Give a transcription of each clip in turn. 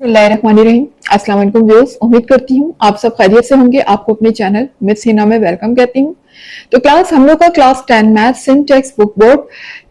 बिस्मिल्लाहिर्रहमानिर्रहीम। अस्सलाम वालेकुम व्यूअर्स, उम्मीद करती हूँ आप सब खैरियत से होंगे। आपको अपने चैनल मिस हिना में वेलकम कहती हूँ। तो क्लास हम लोग का क्लास 10 मैथ्स इन text book board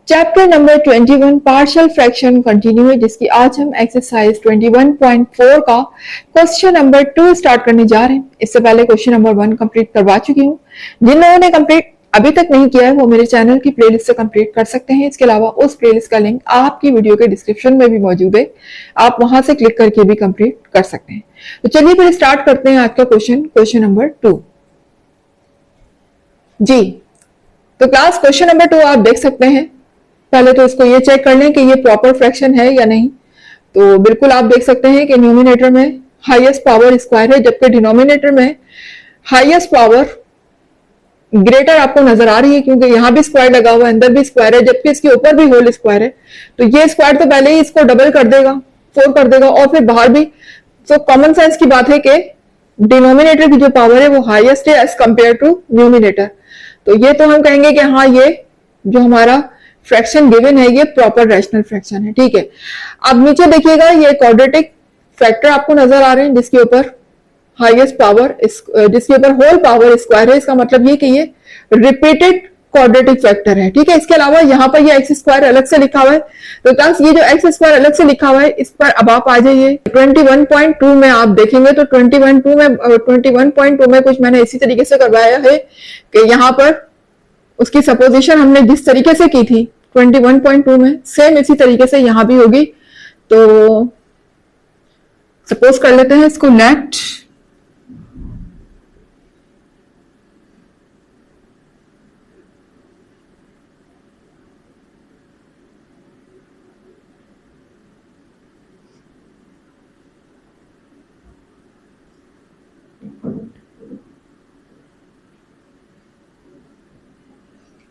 chapter number 21 partial fraction continue है, जिसकी आज हम एक्सरसाइज 21.4 का क्वेश्चन नंबर 2 स्टार्ट करने जा रहे हैं। इससे पहले क्वेश्चन नंबर 1 कंप्लीट करवा चुकी हूँ। जिन लोगों ने कंप्लीट अभी तक नहीं किया है वो मेरे चैनल की प्लेलिस्ट से कंप्लीट कर सकते हैं। इसके अलावा उस प्लेलिस्ट का लिंक आपकी वीडियो के डिस्क्रिप्शन में भी मौजूद है, आप वहां से क्लिक करके भी कंप्लीट कर सकते हैं। तो चलिए फिर स्टार्ट करते हैं आज का क्वेश्चन नंबर 2 जी। तो क्लास क्वेश्चन नंबर 2 आप देख सकते हैं। पहले तो इसको ये चेक कर लें कि ये प्रॉपर फ्रैक्शन है या नहीं। तो बिल्कुल आप देख सकते हैं कि न्यूमिनेटर में हाईएस्ट पावर स्क्वायर है, जबकि डिनोमिनेटर में हाईएस्ट पावर ग्रेटर आपको नजर आ रही है, क्योंकि यहाँ भी स्क्वायर लगा हुआ है, अंदर भी स्क्वायर है, जबकि इसके ऊपर भी होल स्क्वायर है। तो ये स्क्वायर तो पहले ही इसको डबल कर देगा, 4 कर देगा, और फिर बाहर भी। तो कॉमन सेंस की बात है कि डिनोमिनेटर की जो पावर है वो हाईएस्ट है एज कंपेयर टू न्यूमिनेटर। तो ये तो हम कहेंगे कि हाँ, ये जो हमारा फ्रैक्शन गिवन है ये प्रॉपर रैशनल फ्रैक्शन है। ठीक है, अब नीचे देखिएगा, ये क्वाड्रेटिक फैक्टर आपको नजर आ रहे हैं जिसके ऊपर हाईएस्ट पावर, जिसके ऊपर होल पावर स्क्वायर है। इसका मतलब ये कि ये रिपीटेड क्वाड्रेटिक फैक्टर है। ठीक है, इसके अलावा यहाँ पर ये एक्स स्क्वायर अलग से लिखा हुआ है। तो क्लास ये जो एक्स स्क्वायर अलग से लिखा हुआ है, इस पर अब आप आ जाइए 21.2 में। आप देखेंगे तो 21.2 में कुछ मैंने इसी तरीके से करवाया है कि यहाँ पर उसकी सपोजिशन हमने जिस तरीके से की थी 21.2 में, सेम इसी तरीके से यहाँ भी होगी। तो सपोज कर लेते हैं इसको लेट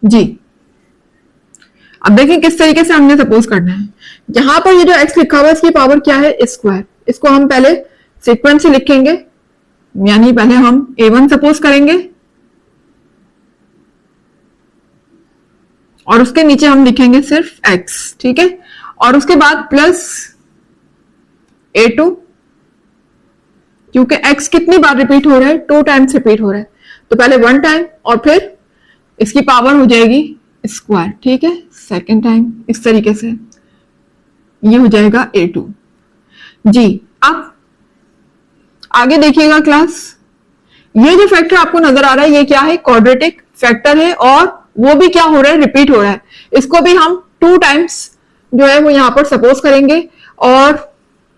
जी। अब देखिए किस तरीके से हमने सपोज करना है। यहां पर ये जो x लिखा हुआ है इसकी पावर क्या है, स्क्वायर। इसको हम पहले सीक्वेंस से लिखेंगे, यानी पहले हम a1 सपोज करेंगे और उसके नीचे हम लिखेंगे सिर्फ x। ठीक है, और उसके बाद प्लस a2, क्योंकि x कितनी बार रिपीट हो रहा है, 2 टाइम्स रिपीट हो रहा है। तो पहले 1 टाइम और फिर इसकी पावर हो जाएगी स्क्वायर। ठीक है, सेकेंड टाइम इस तरीके से ये हो जाएगा a2 जी। अब आगे देखिएगा क्लास, ये जो फैक्टर आपको नजर आ रहा है ये क्या है, क्वाड्रेटिक फैक्टर है, और वो भी क्या हो रहा है, रिपीट हो रहा है। इसको भी हम 2 टाइम्स जो है वो यहां पर सपोज करेंगे, और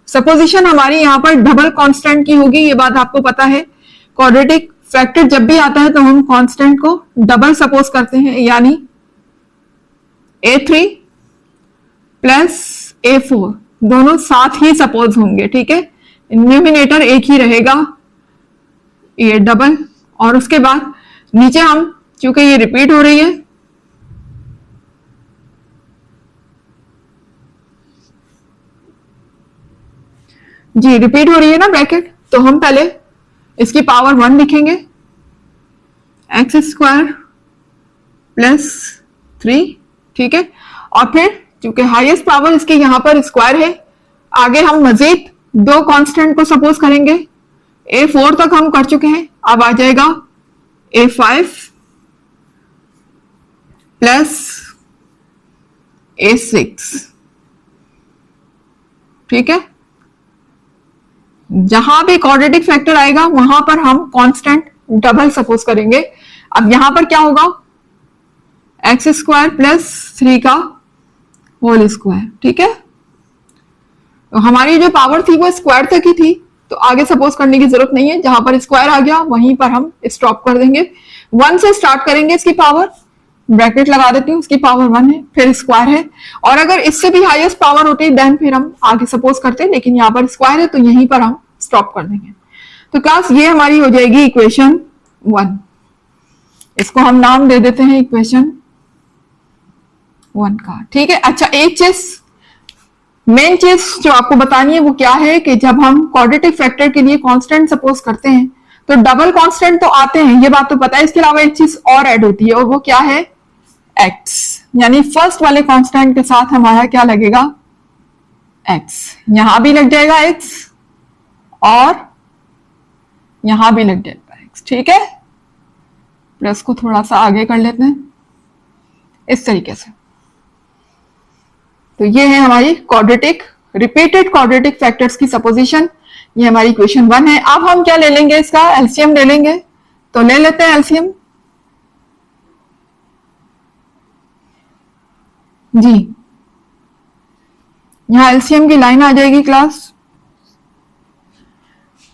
सपोजिशन हमारी यहां पर डबल कांस्टेंट की होगी। ये बात आपको पता है, क्वाड्रेटिक फैक्टर जब भी आता है तो हम कांस्टेंट को डबल सपोज करते हैं, यानी a3 प्लस a4 दोनों साथ ही सपोज होंगे। ठीक है, न्यूमिनेटर एक ही रहेगा, ये डबल, और उसके बाद नीचे हम, क्योंकि ये रिपीट हो रही है, जी रिपीट हो रही है ना ब्रैकेट, तो हम पहले इसकी पावर 1 लिखेंगे, एक्स स्क्वायर प्लस 3। ठीक है, और फिर क्योंकि हाईएस्ट पावर इसके यहां पर स्क्वायर है, आगे हम मजीद 2 कांस्टेंट को सपोज करेंगे। a4 तक हम कर चुके हैं, अब आ जाएगा a5 प्लस a6। ठीक है, जहां भी क्वाड्रेटिक फैक्टर आएगा वहां पर हम कांस्टेंट डबल सपोज करेंगे। अब यहां पर क्या होगा, एक्स स्क्वायर प्लस 3 का होल स्क्वायर। ठीक है, तो हमारी जो पावर थी वो स्क्वायर तक ही थी, तो आगे सपोज करने की जरूरत नहीं है। जहां पर स्क्वायर आ गया वहीं पर हम स्टॉप कर देंगे। 1 से स्टार्ट करेंगे, इसकी पावर ब्रैकेट लगा देती हूँ, इसकी पावर 1 है, फिर स्क्वायर है, और अगर इससे भी हाईएस्ट पावर होती देन फिर हम आगे सपोज करते हैं, लेकिन यहाँ पर स्क्वायर है तो यहीं पर हम स्टॉप कर देंगे। तो क्लास ये हमारी हो जाएगी इक्वेशन 1। इसको हम नाम दे देते हैं इक्वेशन 1 का। ठीक है, अच्छा एक चीज, मेन चीज जो आपको बतानी है वो क्या है कि जब हम क्वाड्रेटिक फैक्टर के लिए कांस्टेंट सपोज करते हैं तो डबल कांस्टेंट तो आते हैं, ये बात तो पता है। इसके अलावा एक चीज और ऐड होती है, और वो क्या है, x, यानी फर्स्ट वाले कांस्टेंट के साथ हमारा क्या लगेगा, x, यहां भी लग जाएगा x और यहां भी लग जाएगा x, ठीक है। प्लस को थोड़ा सा आगे कर लेते हैं इस तरीके से। तो ये है हमारी क्वाड्रेटिक, रिपीटेड क्वाड्रेटिक फैक्टर्स की सपोजिशन। ये हमारी इक्वेशन 1 है। अब हम क्या ले लेंगे, इसका एलसीएम ले लेंगे। तो ले लेते हैं एलसीएम जी। यहां एलसीएम की लाइन आ जाएगी क्लास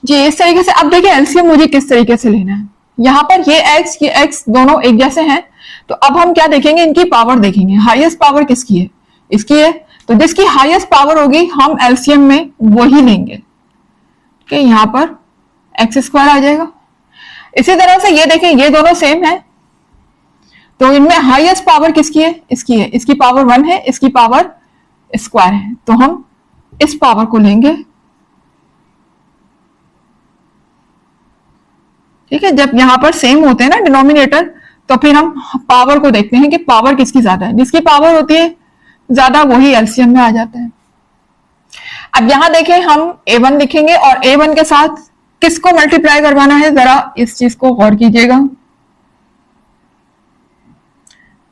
जी इस तरीके से। अब देखिए एलसीएम मुझे किस तरीके से लेना है। यहां पर ये x दोनों एक जैसे हैं, तो अब हम क्या देखेंगे, इनकी पावर देखेंगे। हाईएस्ट पावर किसकी है, इसकी है। तो जिसकी हाईएस्ट पावर होगी हम एलसीएम में वही लेंगे कि यहां पर x² आ जाएगा। इसी तरह से ये देखें, ये दोनों सेम है, तो इनमें हाईएस्ट पावर किसकी है, इसकी है। इसकी पावर 1 है, इसकी पावर स्क्वायर है, तो हम इस पावर को लेंगे, ठीक है। जब यहां पर सेम होते हैं ना डिनोमिनेटर, तो फिर हम पावर को देखते हैं कि पावर किसकी ज्यादा है। जिसकी पावर होती है ज्यादा वही एलसीएम में आ जाता है। अब यहां देखें, हम a1 लिखेंगे और a1 के साथ किसको मल्टीप्लाई करवाना है, जरा इस चीज को गौर कीजिएगा।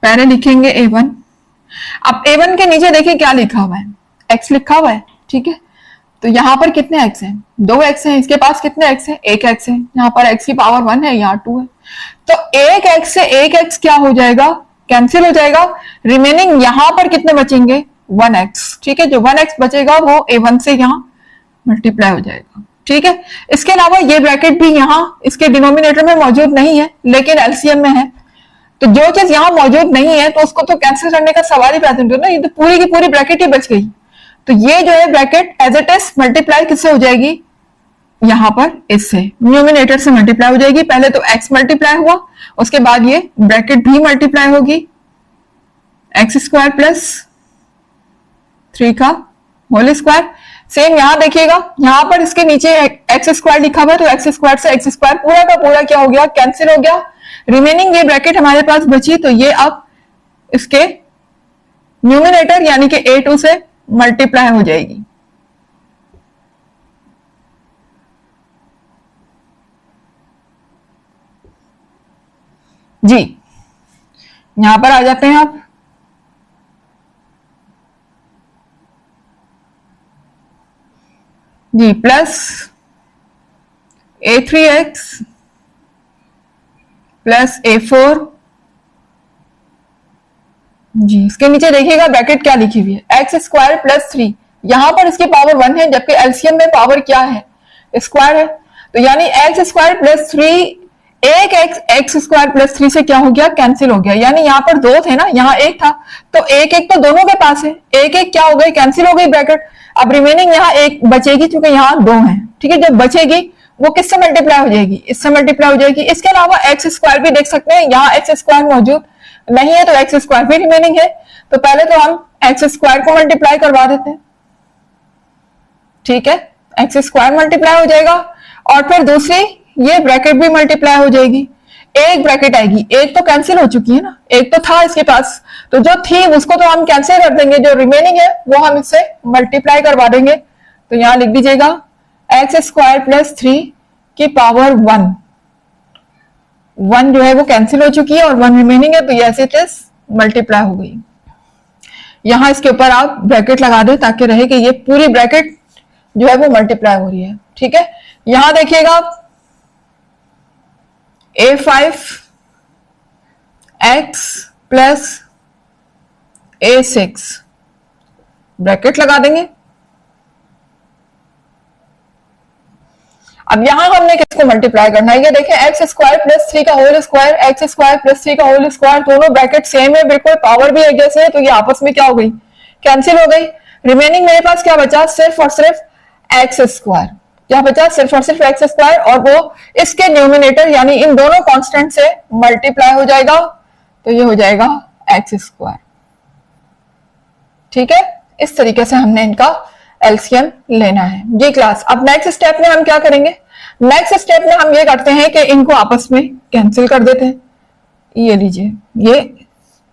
पहले लिखेंगे a1। अब a1 के नीचे देखिए क्या लिखा हुआ है, x लिखा हुआ है, ठीक है। तो यहां पर कितने x हैं, 2 x हैं। इसके पास कितने x हैं, 1 x है। यहां पर x की पावर 1 है, यहाँ 2 है। तो 1 x से 1 x क्या हो जाएगा, कैंसिल हो जाएगा। रिमेनिंग यहां पर कितने बचेंगे, 1 x, ठीक है। जो 1 x बचेगा वो a1 से यहां मल्टीप्लाई हो जाएगा, ठीक है। इसके अलावा ये ब्रैकेट भी यहां इसके डिनोमिनेटर में मौजूद नहीं है, लेकिन एलसीएम में है। तो जो चीज यहां मौजूद नहीं है तो उसको तो कैंसिल करने का सवाल ही पैदा नहीं होता ना। ये तो पूरी की पूरी ब्रैकेट ही बच गई। तो ये जो है bracket as it is multiply किससे हो जाएगी, यहां पर इससे न्यूमिनेटर से मल्टीप्लाई हो जाएगी। पहले तो x मल्टीप्लाई हुआ, उसके बाद ये ब्रैकेट भी मल्टीप्लाई होगी, x² प्लस 3 का होल स्क्वायर। सेम यहां देखिएगा, यहां पर इसके नीचे x² लिखा हुआ है, तो x² से x² पूरा का पूरा क्या हो गया, कैंसिल हो गया। रिमेनिंग ये ब्रैकेट हमारे पास बची, तो ये अब इसके न्यूमिनेटर यानी कि a2 से मल्टीप्लाई हो जाएगी। जी यहां पर आ जाते हैं आप। जी प्लस a3x प्लस a4। जी इसके नीचे देखिएगा ब्रैकेट क्या लिखी हुई है, x² प्लस 3। यहां पर इसकी पावर 1 है, जबकि एलसीएम में पावर क्या है, स्क्वायर है। तो यानी x² प्लस 3, एक x² प्लस 3 से क्या हो गया, कैंसिल हो गया। यानी यहाँ पर 2 थे ना, यहाँ 1 था, तो 1 तो दोनों के पास है, 1 क्या हो गई, कैंसिल हो गई ब्रैकेट। अब रिमेनिंग यहाँ 1 बचेगी, क्योंकि यहाँ 2 है, ठीक है। जब बचेगी वो किससे मल्टीप्लाई हो जाएगी, इससे मल्टीप्लाई हो जाएगी। इसके अलावा x² भी देख सकते हैं, यहाँ x² मौजूद नहीं है, तो x² भी रिमेनिंग है। तो पहले तो हम x² को मल्टीप्लाई करवा देते हैं, ठीक है। x² मल्टीप्लाई हो जाएगा और फिर दूसरी ये ब्रैकेट भी मल्टीप्लाई हो जाएगी। एक ब्रैकेट आएगी, एक तो कैंसिल हो चुकी है ना, एक तो था इसके पास, तो जो थी उसको तो हम कैंसिल कर देंगे, जो रिमेनिंग है वो हम इससे मल्टीप्लाई करवा देंगे। तो यहां लिख दीजिएगा x² प्लस 3 की पावर 1 जो है वो कैंसिल हो चुकी है और 1 रिमेनिंग है, तो ये ऐसे मल्टीप्लाई हो गई। यहां इसके ऊपर आप ब्रैकेट लगा दें ताकि रहे कि ये पूरी ब्रैकेट जो है वो मल्टीप्लाई हो रही है, ठीक है। यहां देखिएगा a5x प्लस a6 ब्रैकेट लगा देंगे। अब यहां हमने किसको मल्टीप्लाई करना है, ये देखें x² प्लस 3 का होल स्क्वायर, x² प्लस 3 का होल स्क्वायर, दोनों ब्रैकेट सेम है, बिल्कुल पावर भी एक जैसे है, तो ये आपस में क्या हो गई, कैंसिल हो गई। रिमेनिंग मेरे पास क्या बचा, सिर्फ और सिर्फ x²। क्या बचा, सिर्फ और सिर्फ x², और वो इसके न्यूमिनेटर यानी इन दोनों कांस्टेंट से मल्टीप्लाई हो जाएगा, तो ये हो जाएगा x², ठीक है। इस तरीके से हमने इनका एलसीएम लेना है। ये क्लास अब नेक्स्ट स्टेप में हम क्या करेंगे, नेक्स्ट स्टेप में हम ये करते हैं कि इनको आपस में कैंसिल कर देते हैं। ये लीजिए, ये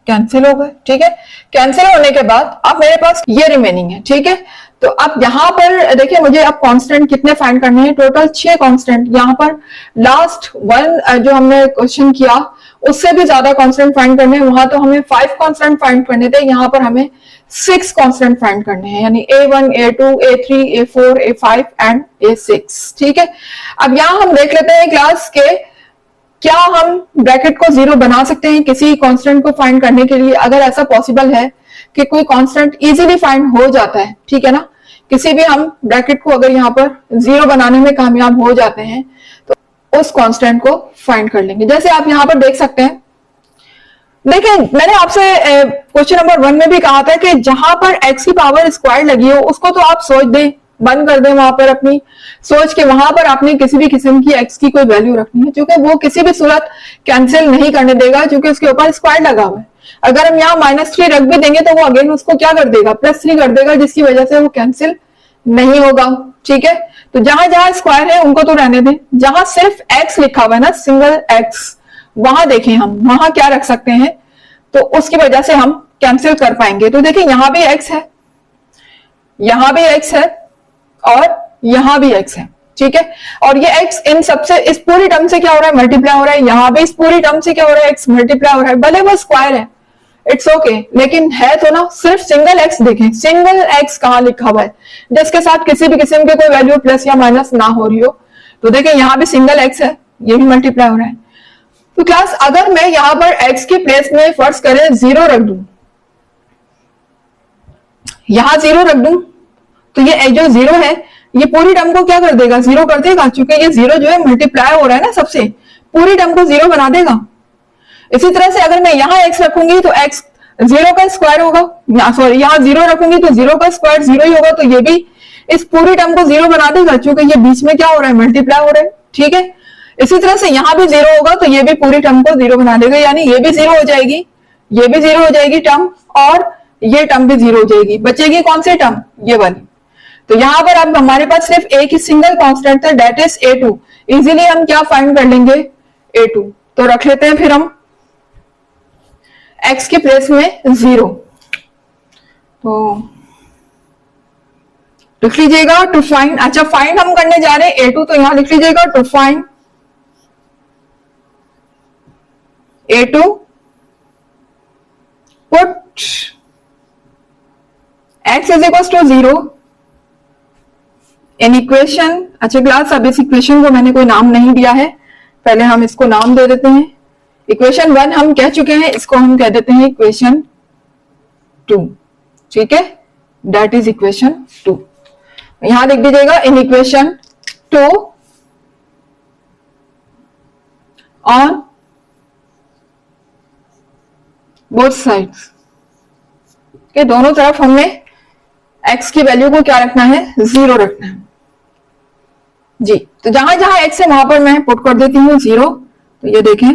कैंसिल हो गए, ठीक है। कैंसिल होने के बाद अब मेरे पास ये रिमेनिंग है, ठीक है। तो अब यहाँ पर देखिए, मुझे अब कांस्टेंट कितने फाइंड करने हैं, टोटल 6 कांस्टेंट। यहाँ पर लास्ट वन जो हमने क्वेश्चन किया उससे भी ज्यादा कांस्टेंट फाइंड करने हैं, वहां तो हमें 5 कांस्टेंट फाइंड करने थे, यहाँ पर हमें 6 कांस्टेंट फाइंड करने हैं, यानी A1, A2, A3, A4, A5 and A6। ठीक है, अब यहाँ हम देख लेते हैं क्लास के क्या हम ब्रैकेट को 0 बना सकते हैं किसी कांस्टेंट को फाइंड करने के लिए। अगर ऐसा पॉसिबल है कि कोई कांस्टेंट इजीली फाइंड हो जाता है, ठीक है ना, किसी भी हम ब्रैकेट को अगर यहाँ पर 0 बनाने में कामयाब हो जाते हैं तो उस कांस्टेंट को फाइंड कर लेंगे। जैसे आप यहाँ पर देख सकते हैं, देखिए मैंने आपसे क्वेश्चन नंबर 1 में भी कहा था कि जहां पर x की पावर स्क्वायर लगी हो उसको तो आप सोच दें, बंद कर दें, वहां पर अपनी सोच के वहां पर आपने किसी भी किस्म की x की कोई वैल्यू रखनी है, क्योंकि वो किसी भी सूरत कैंसिल नहीं करने देगा क्योंकि उसके ऊपर स्क्वायर लगा हुआ है। अगर हम यहाँ -3 रख भी देंगे तो वो अगेन उसको क्या कर देगा, +3 कर देगा, जिसकी वजह से वो कैंसिल नहीं होगा। ठीक है, तो जहां जहां स्क्वायर है उनको तो रहने दें, जहां सिर्फ x लिखा हुआ है ना, सिंगल x, वहां देखें हम वहां क्या रख सकते हैं, तो उसकी वजह से हम कैंसिल कर पाएंगे। तो देखिए यहाँ भी x है, यहां भी x है और यहां भी x है। ठीक है, और ये x इन सबसे, इस पूरी टर्म से क्या हो रहा है, मल्टीप्लाई हो रहा है, यहां भी इस पूरी टर्म से क्या हो रहा है, x मल्टीप्लाई हो रहा है, भले वो स्क्वायर है, इट्स ओके, लेकिन है तो ना सिर्फ सिंगल x। देखें सिंगल x कहां लिखा हुआ है, जिसके साथ किसी भी किस्म के कोई वैल्यू प्लस या माइनस ना हो रही हो। तो देखें यहाँ भी सिंगल x है, ये भी मल्टीप्लाई हो रहा है। तो क्लास अगर मैं यहां पर x की प्लेस में फर्ज करें 0 रख दूं, यहां 0 रख दूं, तो ये जो 0 है ये पूरी टर्म को क्या कर देगा, 0 कर देगा, क्योंकि ये 0 जो है मल्टीप्लाई हो रहा है ना सबसे, पूरी टर्म को 0 बना देगा। इसी तरह से अगर मैं यहाँ x रखूंगी तो x 0 का स्क्वायर होगा, सॉरी यहाँ 0 रखूंगी तो 0 का स्क्वायर 0 ही होगा, तो ये भी इस पूरी टर्म को 0 बना देगा, क्योंकि ये बीच में क्या हो रहा है, मल्टीप्लाई हो रहा है। ठीक है, इसी तरह से यहाँ भी 0 होगा तो ये भी पूरी टर्म को 0 बना देगा, यानी ये भी 0 हो जाएगी, ये भी 0 हो जाएगी टर्म, और ये टर्म भी 0 हो जाएगी। बचेगी कौन सी टर्म, ये वाली। तो यहाँ पर अब हमारे पास सिर्फ एक ही सिंगल कांस्टेंट था, डेट इज A2। इजीली हम क्या फाइंड कर लेंगे, A2। तो रख लेते हैं फिर हम x के प्लेस में 0, तो लिख लीजिएगा टू फाइंड, अच्छा फाइंड हम करने जा रहे हैं A2, तो यहां लिख लीजिएगा to find A2 put x is equal to 0 in equation. अच्छा क्लास, अब इस इक्वेशन को मैंने कोई नाम नहीं दिया है, पहले हम इसको नाम दे देते हैं। इक्वेशन 1 हम कह चुके हैं, इसको हम कह देते हैं इक्वेशन 2। ठीक है, दैट इज इक्वेशन 2। यहां लिख दीजिएगा in equation 2 on both sides के दोनों तरफ हमें x की वैल्यू को क्या रखना है, 0 रखना है जी। तो जहां जहां x है वहां पर मैं पुट कर देती हूँ 0। तो ये देखें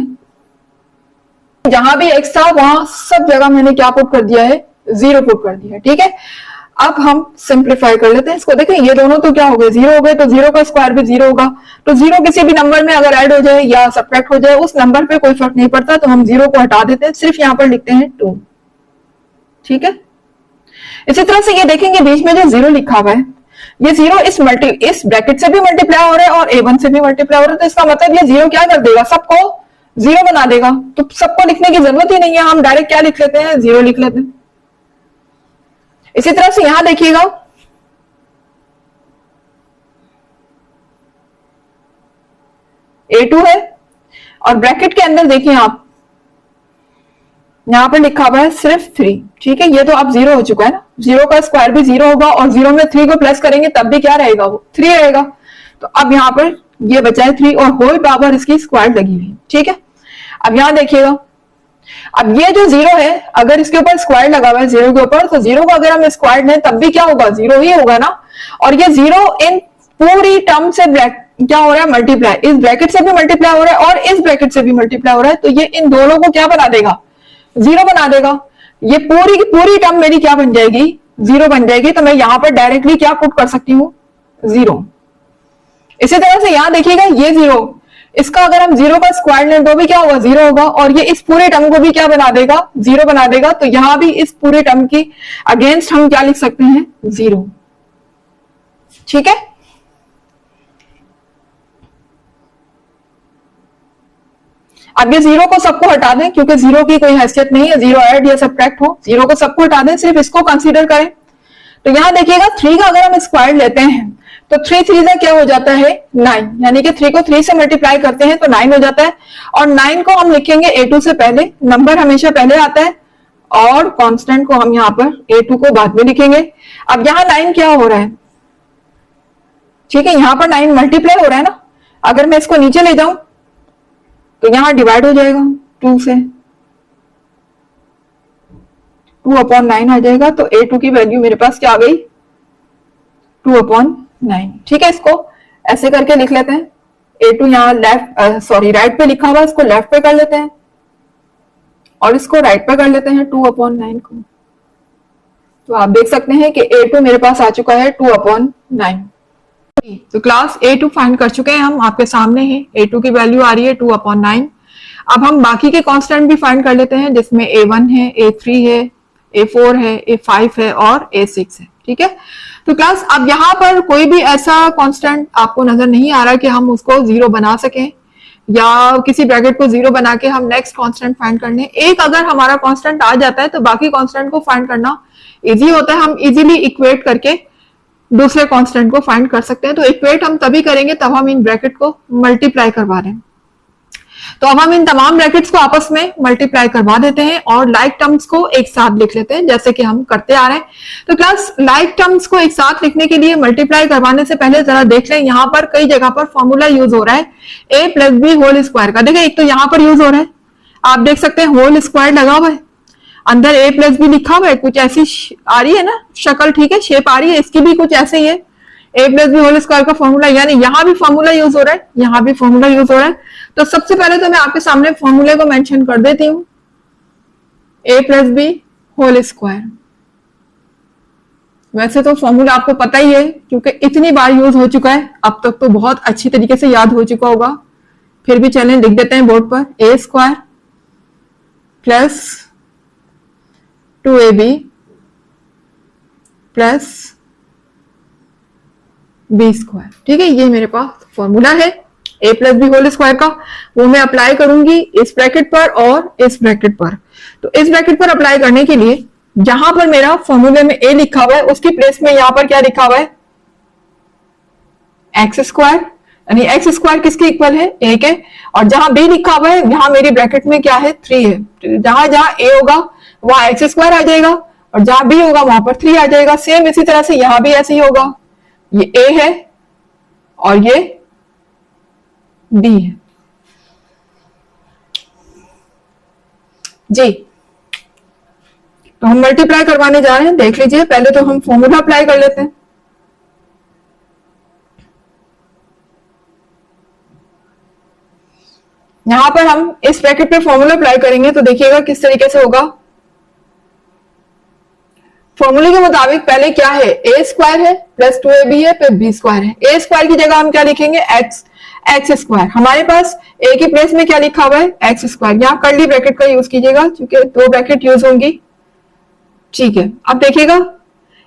जहां भी x था वहां सब जगह मैंने क्या पुट कर दिया है, 0 पुट कर दिया है। ठीक है, अब हम सिंप्लीफाई कर लेते हैं इसको। देखें ये दोनों तो क्या हो गए, 0 हो गए, तो 0 का स्क्वायर भी 0 होगा। तो 0 किसी भी नंबर में अगर ऐड हो जाए या सब्ट्रैक्ट हो जाए उस नंबर पे कोई फर्क नहीं पड़ता, तो हम 0 को हटा देते हैं, सिर्फ यहां पर लिखते हैं 2। ठीक है, इसी तरह से ये देखेंगे बीच में जो 0 लिखा हुआ है, ये 0 इस ब्रैकेट से भी मल्टीप्लाई हो रहा है और A1 से भी मल्टीप्लाई हो रहा है, तो इसका मतलब ये 0 क्या कर देगा, सबको 0 बना देगा। तो सबको लिखने की जरूरत ही नहीं है, हम डायरेक्ट क्या लिख लेते हैं, 0 लिख लेते हैं। इसी तरह से यहां देखिएगा A2 है और ब्रैकेट के अंदर देखिए आप यहां पर लिखा हुआ है सिर्फ 3। ठीक है, ये तो अब 0 हो चुका है ना, 0 का स्क्वायर भी 0 होगा और 0 में 3 को प्लस करेंगे तब भी क्या रहेगा, वो 3 रहेगा। तो अब यहाँ पर ये बचा है 3 और होल पावर इसकी स्क्वायर लगी हुई। ठीक है, अब यहां देखिएगा, अब ये जो 0 है अगर इसके ऊपर स्क्वायर लगा हुआ है 0 के ऊपर, तो 0 को अगर हम स्क्वायर लें तब भी क्या होगा, 0 ही होगा ना। और ये 0 इन पूरी टर्म से क्या हो रहा है, मल्टीप्लाई, इस ब्रैकेट से भी मल्टीप्लाई हो रहा है और इस ब्रैकेट से भी मल्टीप्लाई हो रहा है, तो ये इन दोनों को क्या बना देगा, 0 बना देगा। ये पूरी की पूरी टर्म मेरी क्या बन जाएगी, 0 बन जाएगी। तो मैं यहां पर डायरेक्टली क्या पुट कर सकती हूँ, 0। इसी तरह से यहां देखिएगा ये 0, इसका अगर हम 0 का स्क्वायर लें तो भी क्या होगा, 0 होगा और ये इस पूरे टर्म को भी क्या बना देगा, 0 बना देगा। तो यहां भी इस पूरे टर्म की अगेंस्ट हम क्या लिख सकते हैं, 0। ठीक है। अब ये जीरो को सबको हटा दें, क्योंकि जीरो की कोई हैसियत नहीं है, जीरो ऐड या सब्ट्रैक्ट हो, जीरो को सबको हटा दें, सिर्फ इसको कंसीडर करें। तो यहां देखिएगा 3 का अगर हम स्क्वायर लेते हैं तो 3 3 का क्या हो जाता है 9, यानी कि 3 को 3 से मल्टीप्लाई करते हैं तो 9 हो जाता है। और 9 को हम लिखेंगे A2 से पहले, नंबर हमेशा पहले आता है, और कांस्टेंट को हम यहाँ पर A2 को बाद में लिखेंगे। अब यहाँ 9 क्या हो रहा है, ठीक है, यहाँ पर 9 मल्टीप्लाई हो रहा है ना, अगर मैं इसको नीचे ले जाऊं तो यहां डिवाइड हो जाएगा 2 से, 2/9 आ जाएगा। तो A2 की वैल्यू मेरे पास क्या आ गई 2/9। ठीक है, इसको ऐसे करके लिख लेते हैं। A2 यहाँ राइट पे लिखा हुआ, इसको लेफ्ट पे कर लेते हैं और इसको राइट पे कर लेते हैं 2/9 को। तो आप देख सकते हैं कि A2 मेरे पास आ चुका है 2/9। तो क्लास A2 फाइंड कर चुके हैं हम, आपके सामने है। A2 की वैल्यू आ रही है 2/9। अब हम बाकी के कांस्टेंट भी फाइंड कर लेते हैं, जिसमें A1 है, A3 है, A4 है, A5 है और A6 है। ठीक है, तो क्लास अब यहाँ पर कोई भी ऐसा कांस्टेंट आपको नजर नहीं आ रहा कि हम उसको 0 बना सकें, या किसी ब्रैकेट को 0 बना के हम नेक्स्ट कांस्टेंट फाइंड कर लें। एक अगर हमारा कांस्टेंट आ जाता है तो बाकी कांस्टेंट को फाइंड करना इजी होता है, हम इजीली इक्वेट करके दूसरे कांस्टेंट को फाइंड कर सकते हैं। तो इक्वेट हम तभी करेंगे तब हम इन ब्रैकेट को मल्टीप्लाई करवा रहे हैं। तो अब हम इन तमाम ब्रैकेट्स को आपस में मल्टीप्लाई करवा देते हैं और लाइक टर्म्स को एक साथ लिख लेते हैं, जैसे कि हम करते आ रहे हैं। तो क्लास लाइक टर्म्स को एक साथ लिखने के लिए मल्टीप्लाई करवाने से पहले जरा देख लें, यहाँ पर कई जगह पर फॉर्मूला यूज हो रहा है a + b होल स्क्वायर का। देखिए, एक तो यहाँ पर यूज हो रहा है, आप देख सकते हैं होल स्क्वायर लगा हुआ है, अंदर a + b लिखा हुआ है, कुछ ऐसी आ रही है ना शक्ल, ठीक है, शेप आ रही है, इसकी भी कुछ ऐसे ही है, a + b होल स्क्वायर का फॉर्मूला, यानी यहाँ भी फॉर्मूला यूज हो रहा है, यहाँ भी फॉर्मूला यूज हो रहा है। तो सबसे पहले तो मैं आपके सामने फॉर्मूले को मेंशन कर देती हूँ, a + b होल स्क्वायर। वैसे तो फॉर्मूला आपको पता ही है, क्योंकि इतनी बार यूज हो चुका है, अब तक तो बहुत अच्छी तरीके से याद हो चुका होगा, फिर भी चलें लिख देते हैं बोर्ड पर, a² + 2ab + b²। ठीक है, ये मेरे पास फॉर्मूला है a + b होल स्क्वायर का, वो मैं अप्लाई करूंगी इस ब्रैकेट पर और इस ब्रैकेट पर। तो इस ब्रैकेट पर अप्लाई करने के लिए जहां पर मेरा फॉर्मूले में a लिखा हुआ है उसकी प्लेस में यहां पर क्या लिखा हुआ है x², यानी x² किसके इक्वल है a के, और जहां b लिखा हुआ है यहां मेरी ब्रैकेट में क्या है 3 है। जहां जहां a होगा वहां x² आ जाएगा और जहां b होगा वहां पर 3 आ जाएगा। सेम इसी तरह से यहां भी ऐसे ही होगा, ये a है और ये b है जी। तो हम मल्टीप्लाई करवाने जा रहे हैं, देख लीजिए। पहले तो हम फॉर्मूला अप्लाई कर लेते हैं। यहां पर हम इस ब्रैकेट पे फॉर्मूला अप्लाई करेंगे तो देखिएगा किस तरीके से होगा। फॉर्मूले के मुताबिक पहले क्या है, a² है + 2ab है फिर b² है। a² की जगह हम क्या लिखेंगे x²। हमारे पास a की प्लेस में क्या लिखा हुआ है x²। यहाँ कर्ली ब्रैकेट का यूज कीजिएगा क्योंकि 2 ब्रैकेट यूज होंगी। ठीक है, अब देखिएगा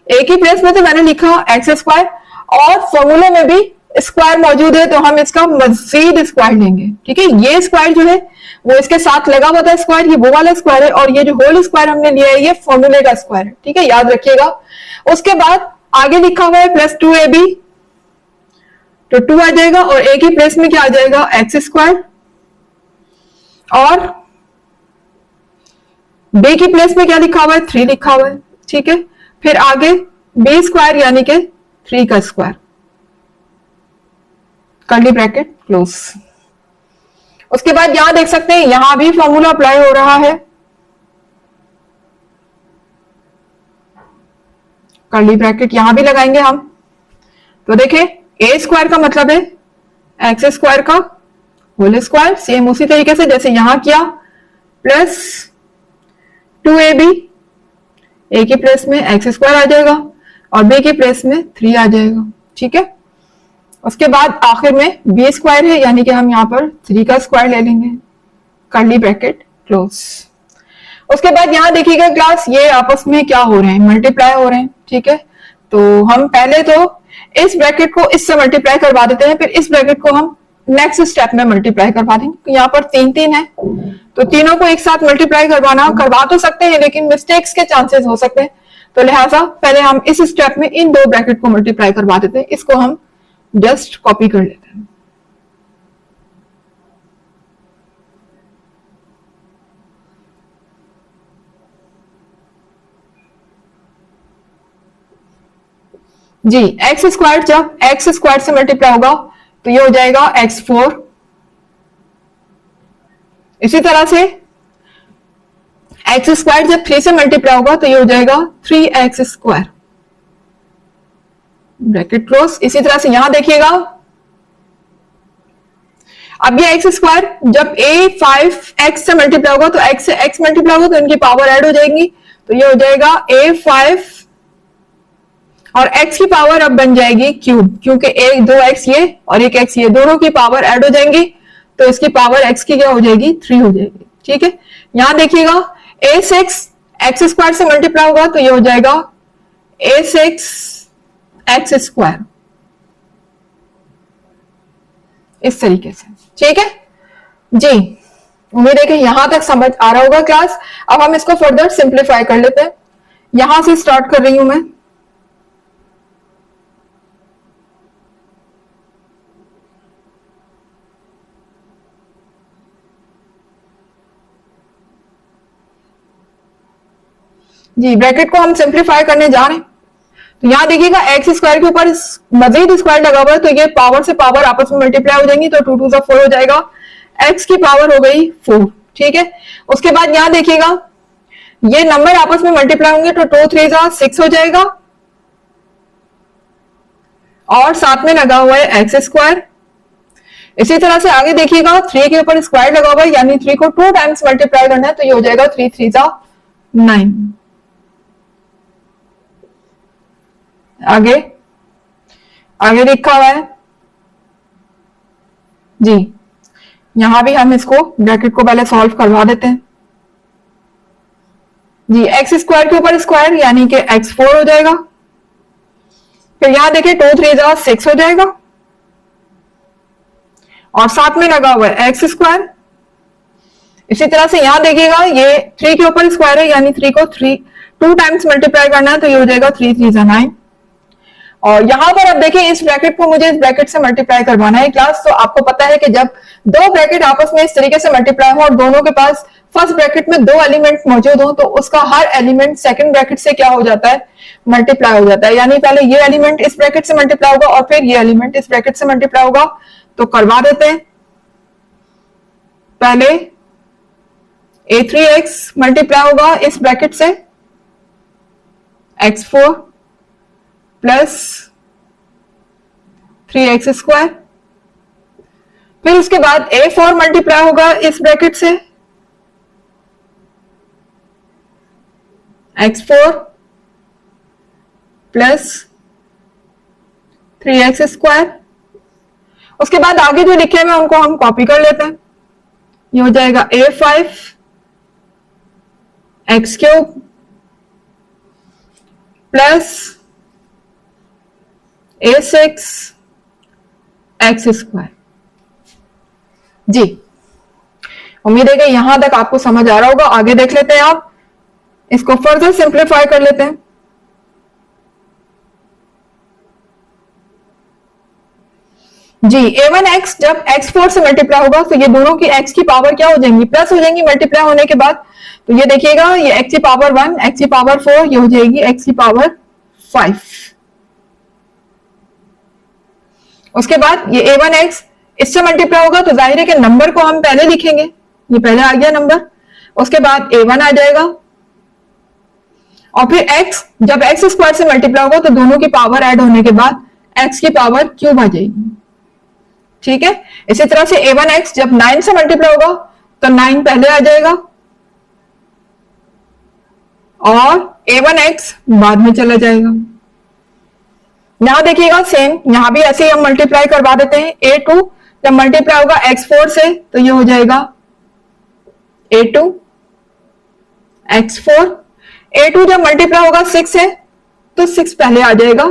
a की प्लेस में तो मैंने लिखा x² और फॉर्मूले में भी स्क्वायर मौजूद है, तो हम इसका मजीद स्क्वायर लेंगे। ठीक है, ये स्क्वायर जो है वो इसके साथ लगा हुआ था स्क्वायर, ये वो वाला स्क्वायर है, और ये जो होल स्क्वायर हमने लिया है ये फॉर्मूले का स्क्वायर है। ठीक है, याद रखिएगा। उसके बाद आगे लिखा हुआ है + 2ab, तो 2 आ जाएगा और a की प्लेस में क्या आ जाएगा x², और b की प्लेस में क्या लिखा हुआ है 3 लिखा हुआ है। ठीक है, फिर आगे b² यानी कि 3 का स्क्वायर, कर्ली ब्रैकेट क्लोज। उसके बाद यहां देख सकते हैं यहां भी फॉर्मूला अप्लाई हो रहा है, कर्ली ब्रैकेट यहां भी लगाएंगे हम। तो देखिए a² का मतलब है x² का होल स्क्वायर, सेम उसी तरीके से जैसे यहां किया, + 2ab, a की प्लेस में x² आ जाएगा और b की प्लेस में 3 आ जाएगा। ठीक है, उसके बाद आखिर में b² है, यानी कि हम यहाँ पर 3 का स्क्वायर ले लेंगे, कर्ली ब्रैकेट क्लोज। उसके बाद यहाँ देखिएगा क्लास, ये आपस में क्या हो रहे हैं, मल्टीप्लाई हो रहे हैं। ठीक है, तो हम पहले तो इस ब्रैकेट को इससे मल्टीप्लाई करवा देते हैं, फिर इस ब्रैकेट को हम नेक्स्ट स्टेप में मल्टीप्लाई करवा देंगे। तो यहाँ पर 3 है, तो तीनों को एक साथ मल्टीप्लाई करवा तो सकते हैं, लेकिन मिस्टेक्स के चांसेस हो सकते हैं, तो लिहाजा पहले हम इस स्टेप में इन 2 ब्रैकेट को मल्टीप्लाई करवा देते हैं। इसको हम जस्ट कॉपी कर लेते हैं। जी, एक्स स्क्वायर जब एक्स स्क्वायर से मल्टीप्लाई होगा तो ये हो जाएगा x4। इसी तरह से एक्स स्क्वायर जब 3 से मल्टीप्लाई होगा तो ये हो जाएगा 3x स्क्वायर, ब्रैकेट क्लोज। इसी तरह से यहां देखिएगा, अब ये एक्स स्क्वायर जब a5x से मल्टीप्लाई होगा तो x से x मल्टीप्लाई होगा तो इनकी पावर ऐड हो जाएगी, तो ये हो जाएगा a5 और x की पावर अब बन जाएगी क्यूब, क्योंकि 2x ये और 1x ये दोनों की पावर ऐड हो जाएंगी, तो इसकी पावर x की क्या हो जाएगी 3 हो जाएगी। ठीक है, यहां देखिएगा a6 x स्क्वायर से मल्टीप्लाई होगा तो ये हो जाएगा a6 x स्क्वायर, इस तरीके से। ठीक है जी, उम्मीद है कि यहां तक समझ आ रहा होगा क्लास। अब हम इसको फर्दर सिंप्लीफाई कर लेते हैं। यहां से स्टार्ट कर रही हूं मैं। जी, ब्रैकेट को हम सिंप्लीफाई करने जा रहे हैं। तो यहां देखिएगा एक्स स्क्वायर के ऊपर मजीद स्क्वायर लगा हुआ है, तो ये पावर से पावर आपस में मल्टीप्लाई हो जाएंगी, तो 2 2 4 हो जाएगा, एक्स की पावर हो गई 4। ठीक है, उसके बाद यहां देखिएगा ये नंबर आपस में मल्टीप्लाई होंगे तो 2 3 6 हो जाएगा, और साथ में लगा हुआ है एक्स स्क्वायर। इसी तरह से आगे देखिएगा 3 के ऊपर स्क्वायर लगा हुआ है, यानी 3 को 2 टाइम्स मल्टीप्लाई करना है, तो ये हो जाएगा 3 3 9। आगे आगे लिखा हुआ है जी, यहां भी हम इसको ब्रैकेट को पहले सॉल्व करवा देते हैं। जी, एक्स स्क्वायर के ऊपर स्क्वायर यानी कि x4 हो जाएगा, फिर यहां देखिए 2 3 6 हो जाएगा, और साथ में लगा हुआ है एक्स स्क्वायर। इसी तरह से यहां देखिएगा ये 3 के ऊपर स्क्वायर है, यानी 3 को 2 टाइम्स मल्टीप्लाई करना है, तो ये हो जाएगा 3 3 9। और यहां पर अब देखिए इस ब्रैकेट को मुझे इस ब्रैकेट से मल्टीप्लाई करवाना है क्लास। तो आपको पता है कि जब 2 ब्रैकेट आपस में इस तरीके से मल्टीप्लाई हो और दोनों के पास फर्स्ट ब्रैकेट में 2 एलिमेंट मौजूद हो, तो उसका हर एलिमेंट सेकंड ब्रैकेट से क्या हो जाता है, मल्टीप्लाई हो जाता है। यानी पहले ये एलिमेंट इस ब्रैकेट से मल्टीप्लाई होगा और फिर ये एलिमेंट इस ब्रैकेट से मल्टीप्लाई होगा। तो करवा देते हैं। पहले a3x मल्टीप्लाई होगा इस ब्रैकेट से x4 प्लस 3x स्क्वायर, फिर उसके बाद a4 मल्टीप्लाई होगा इस ब्रैकेट से x4 प्लस 3x स्क्वायर। उसके बाद आगे जो लिखे हुए उनको हम कॉपी कर लेते हैं। ये हो जाएगा a5 x cube plus a6 x square. जी, उम्मीद है कि यहां तक आपको समझ आ रहा होगा। आगे देख लेते हैं, आप इसको फर्दर सिंप्लीफाई कर लेते हैं। जी, a1x जब x4 से मल्टीप्लाई होगा तो ये दोनों की x की पावर क्या हो जाएंगी, प्लस हो जाएंगी मल्टीप्लाई होने के बाद। तो ये देखिएगा, ये x की पावर 1, x की पावर 4, ये हो जाएगी x की पावर 5। उसके बाद ये a1x इससे मल्टीप्लाई होगा तो जाहिर है कि नंबर को हम पहले लिखेंगे, ये पहले आ गया नंबर। उसके बाद a1 आ जाएगा, और फिर x जब x स्क्वायर से मल्टीप्लाई होगा तो दोनों की पावर ऐड होने के बाद x की पावर क्यूब आ जाएगी। ठीक है, इसी तरह से a1x जब 9 से मल्टीप्लाई होगा तो 9 पहले आ जाएगा, और a1x बाद में चला जाएगा। यहां देखिएगा सेम, यहां भी ऐसे ही हम मल्टीप्लाई करवा देते हैं। a2 जब मल्टीप्लाई होगा x4 से तो ये हो जाएगा a2 x4। a2 जब मल्टीप्लाई होगा 6 से तो 6 पहले आ जाएगा,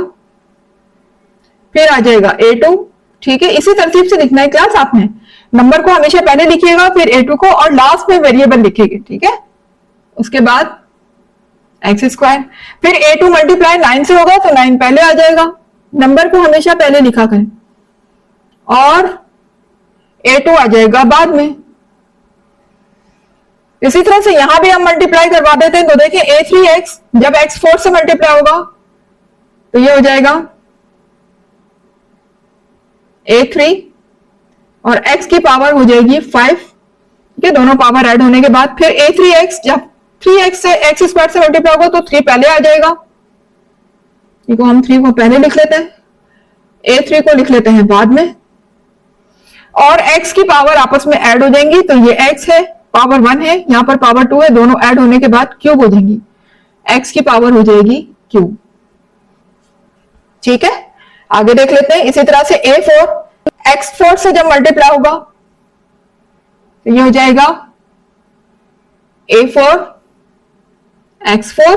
फिर आ जाएगा A2, ठीक है। इसी तरतीब से लिखना है क्लास आपने, नंबर को हमेशा पहले लिखिएगा, फिर A2 को, और लास्ट में वेरिएबल लिखेंगे, ठीक है। उसके बाद एक्स स्क्वायर, फिर A2 मल्टीप्लाई 9 से होगा तो 9 पहले आ जाएगा, नंबर को हमेशा पहले लिखा करें, और A2 आ जाएगा बाद में। इसी तरह से यहां भी हम मल्टीप्लाई करवा देते हैं, तो देखिए A3x जब x 4 से मल्टीप्लाई होगा तो ये हो जाएगा A3, और x की पावर हो जाएगी 5, ठीक है, दोनों पावर ऐड होने के बाद। फिर A3x जब 3x से x स्क्वायर से मल्टीप्लाई होगा तो 3 पहले आ जाएगा, ठीक है, हम 3 को पहले लिख लेते हैं, A3 को लिख लेते हैं बाद में, और x की पावर आपस में ऐड हो जाएंगी, तो ये x है, पावर 1 है, यहां पर पावर 2 है, दोनों ऐड होने के बाद क्यूब हो जाएंगी, x की पावर हो जाएगी क्यूब, ठीक है। आगे देख लेते हैं। इसी तरह से A4 x4 से जब मल्टीप्लाई होगा तो ये हो जाएगा A4 x4,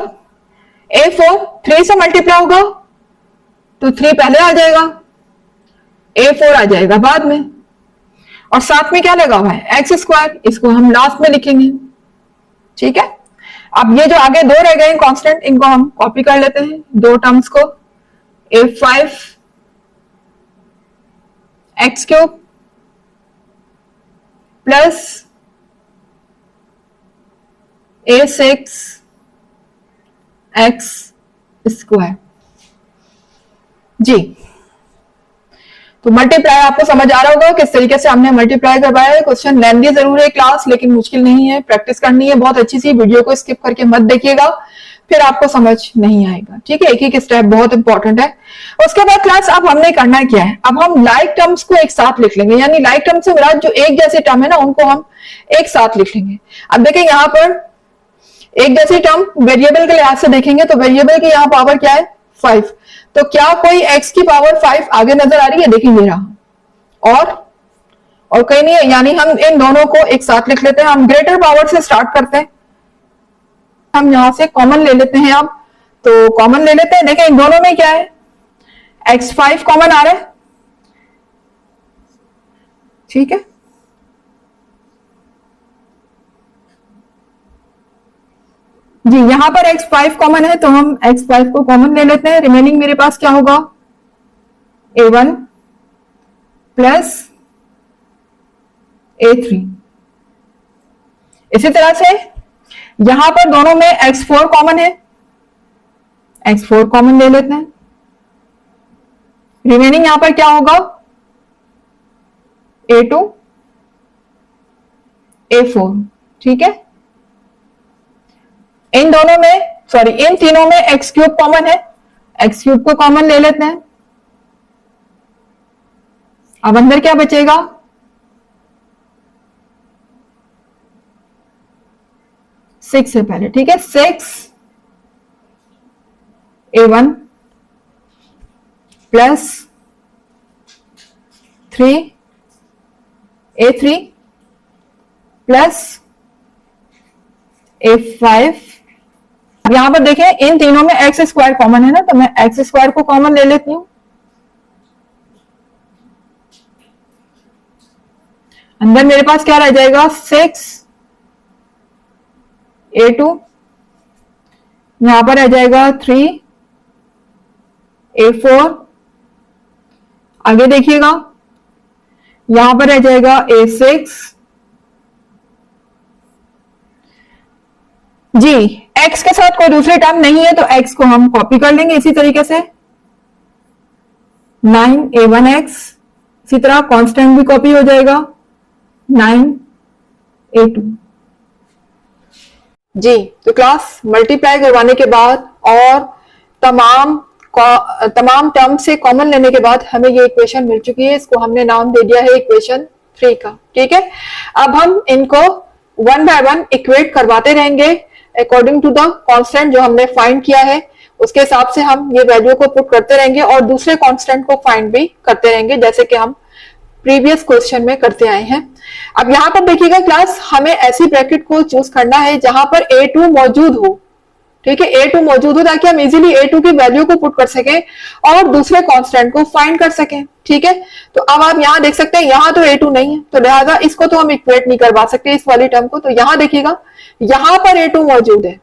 A4 3 से मल्टीप्लाई होगा तो 3 पहले आ जाएगा, A4 आ जाएगा बाद में, और साथ में क्या लगा हुआ है एक्स स्क्वायर, इसको हम लास्ट में लिखेंगे, ठीक है। अब ये जो आगे दो रह गए कांस्टेंट, इनको हम कॉपी कर लेते हैं, दो टर्म्स को, A5 x cube plus A6 x square. जी, तो मल्टीप्लाई आपको समझ आ रहा होगा किस तरीके से हमने मल्टीप्लाई करवाया है। क्वेश्चन लेंथी जरूर है क्लास, लेकिन मुश्किल नहीं है, प्रैक्टिस करनी है बहुत अच्छी सी, वीडियो को स्किप करके मत देखिएगा, फिर आपको समझ नहीं आएगा, ठीक है। एक एक स्टेप बहुत इंपॉर्टेंट है। उसके बाद क्लास अब हमने करना क्या है, अब हम लाइक टर्म्स को एक साथ लिख लेंगे, यानी लाइक टर्म से मुराद जो एक जैसे टर्म है ना उनको हम एक साथ लिख लेंगे। अब देखिए यहाँ पर एक जैसी टर्म वेरिएबल के लिहाज से देखेंगे तो वेरिएबल की यहाँ पावर क्या है 5, तो क्या कोई x की पावर 5 आगे नजर आ रही है, देखिए ये रहा, और कहीं नहीं है, यानी हम इन दोनों को एक साथ लिख लेते हैं। हम ग्रेटर पावर से स्टार्ट करते हैं, हम यहां से कॉमन ले लेते हैं, अब तो कॉमन ले लेते हैं। देखिए इन दोनों में क्या है x5 कॉमन आ रहा है, ठीक है। जी यहां पर x5 कॉमन है तो हम x5 को कॉमन ले लेते हैं। रिमेनिंग मेरे पास क्या होगा A1 प्लस A3। इसी तरह से यहां पर दोनों में x4 कॉमन है, x4 कॉमन ले लेते हैं। रिमेनिंग यहां पर क्या होगा A2 A4, ठीक है। इन दोनों में इन तीनों में एक्स क्यूब कॉमन है, एक्स क्यूब को कॉमन ले लेते हैं। अब अंदर क्या बचेगा 6 से पहले, ठीक है, 6 A1 plus 3 A3 plus A5। यहां पर देखें इन तीनों में एक्स स्क्वायर कॉमन है ना, तो मैं एक्स स्क्वायर को कॉमन ले लेती हूं। अंदर मेरे पास क्या रह जाएगा 6 A2, यहां पर रह जाएगा 3 A4। आगे देखिएगा यहां पर रह जाएगा A6। जी x के साथ कोई दूसरी टर्म नहीं है तो x को हम कॉपी कर लेंगे इसी तरीके से, 9 A1x। इसी तरह कांस्टेंट भी कॉपी हो जाएगा 9 A2। जी तो क्लास मल्टीप्लाई करवाने के बाद और तमाम टर्म से कॉमन लेने के बाद हमें ये इक्वेशन मिल चुकी है, इसको हमने नाम दे दिया है इक्वेशन 3 का, ठीक है। अब हम इनको 1 बाय 1 इक्वेट करवाते रहेंगे अकॉर्डिंग टू द कांस्टेंट जो हमने फाइंड किया है, उसके हिसाब से हम ये वैल्यू को पुट करते रहेंगे और दूसरे कांस्टेंट को फाइंड भी करते रहेंगे, जैसे कि हम प्रीवियस क्वेश्चन में करते आए हैं। अब यहां पर देखिएगा क्लास, हमें ऐसी ब्रैकेट को चूज करना है जहां पर A2 मौजूद हो, ठीक है, A2 मौजूद हो ताकि हम इजीली A2 की वैल्यू को पुट कर सकें और दूसरे कांस्टेंट को फाइंड कर सकें। ठीक है, तो अब आप यहाँ देख सकते हैं यहाँ तो A2 नहीं है, तो लिहाजा इसको तो हम इक्वेट नहीं करवा सकते इस वाली टर्म को। तो यहाँ देखिएगा यहाँ पर A2 मौजूद है,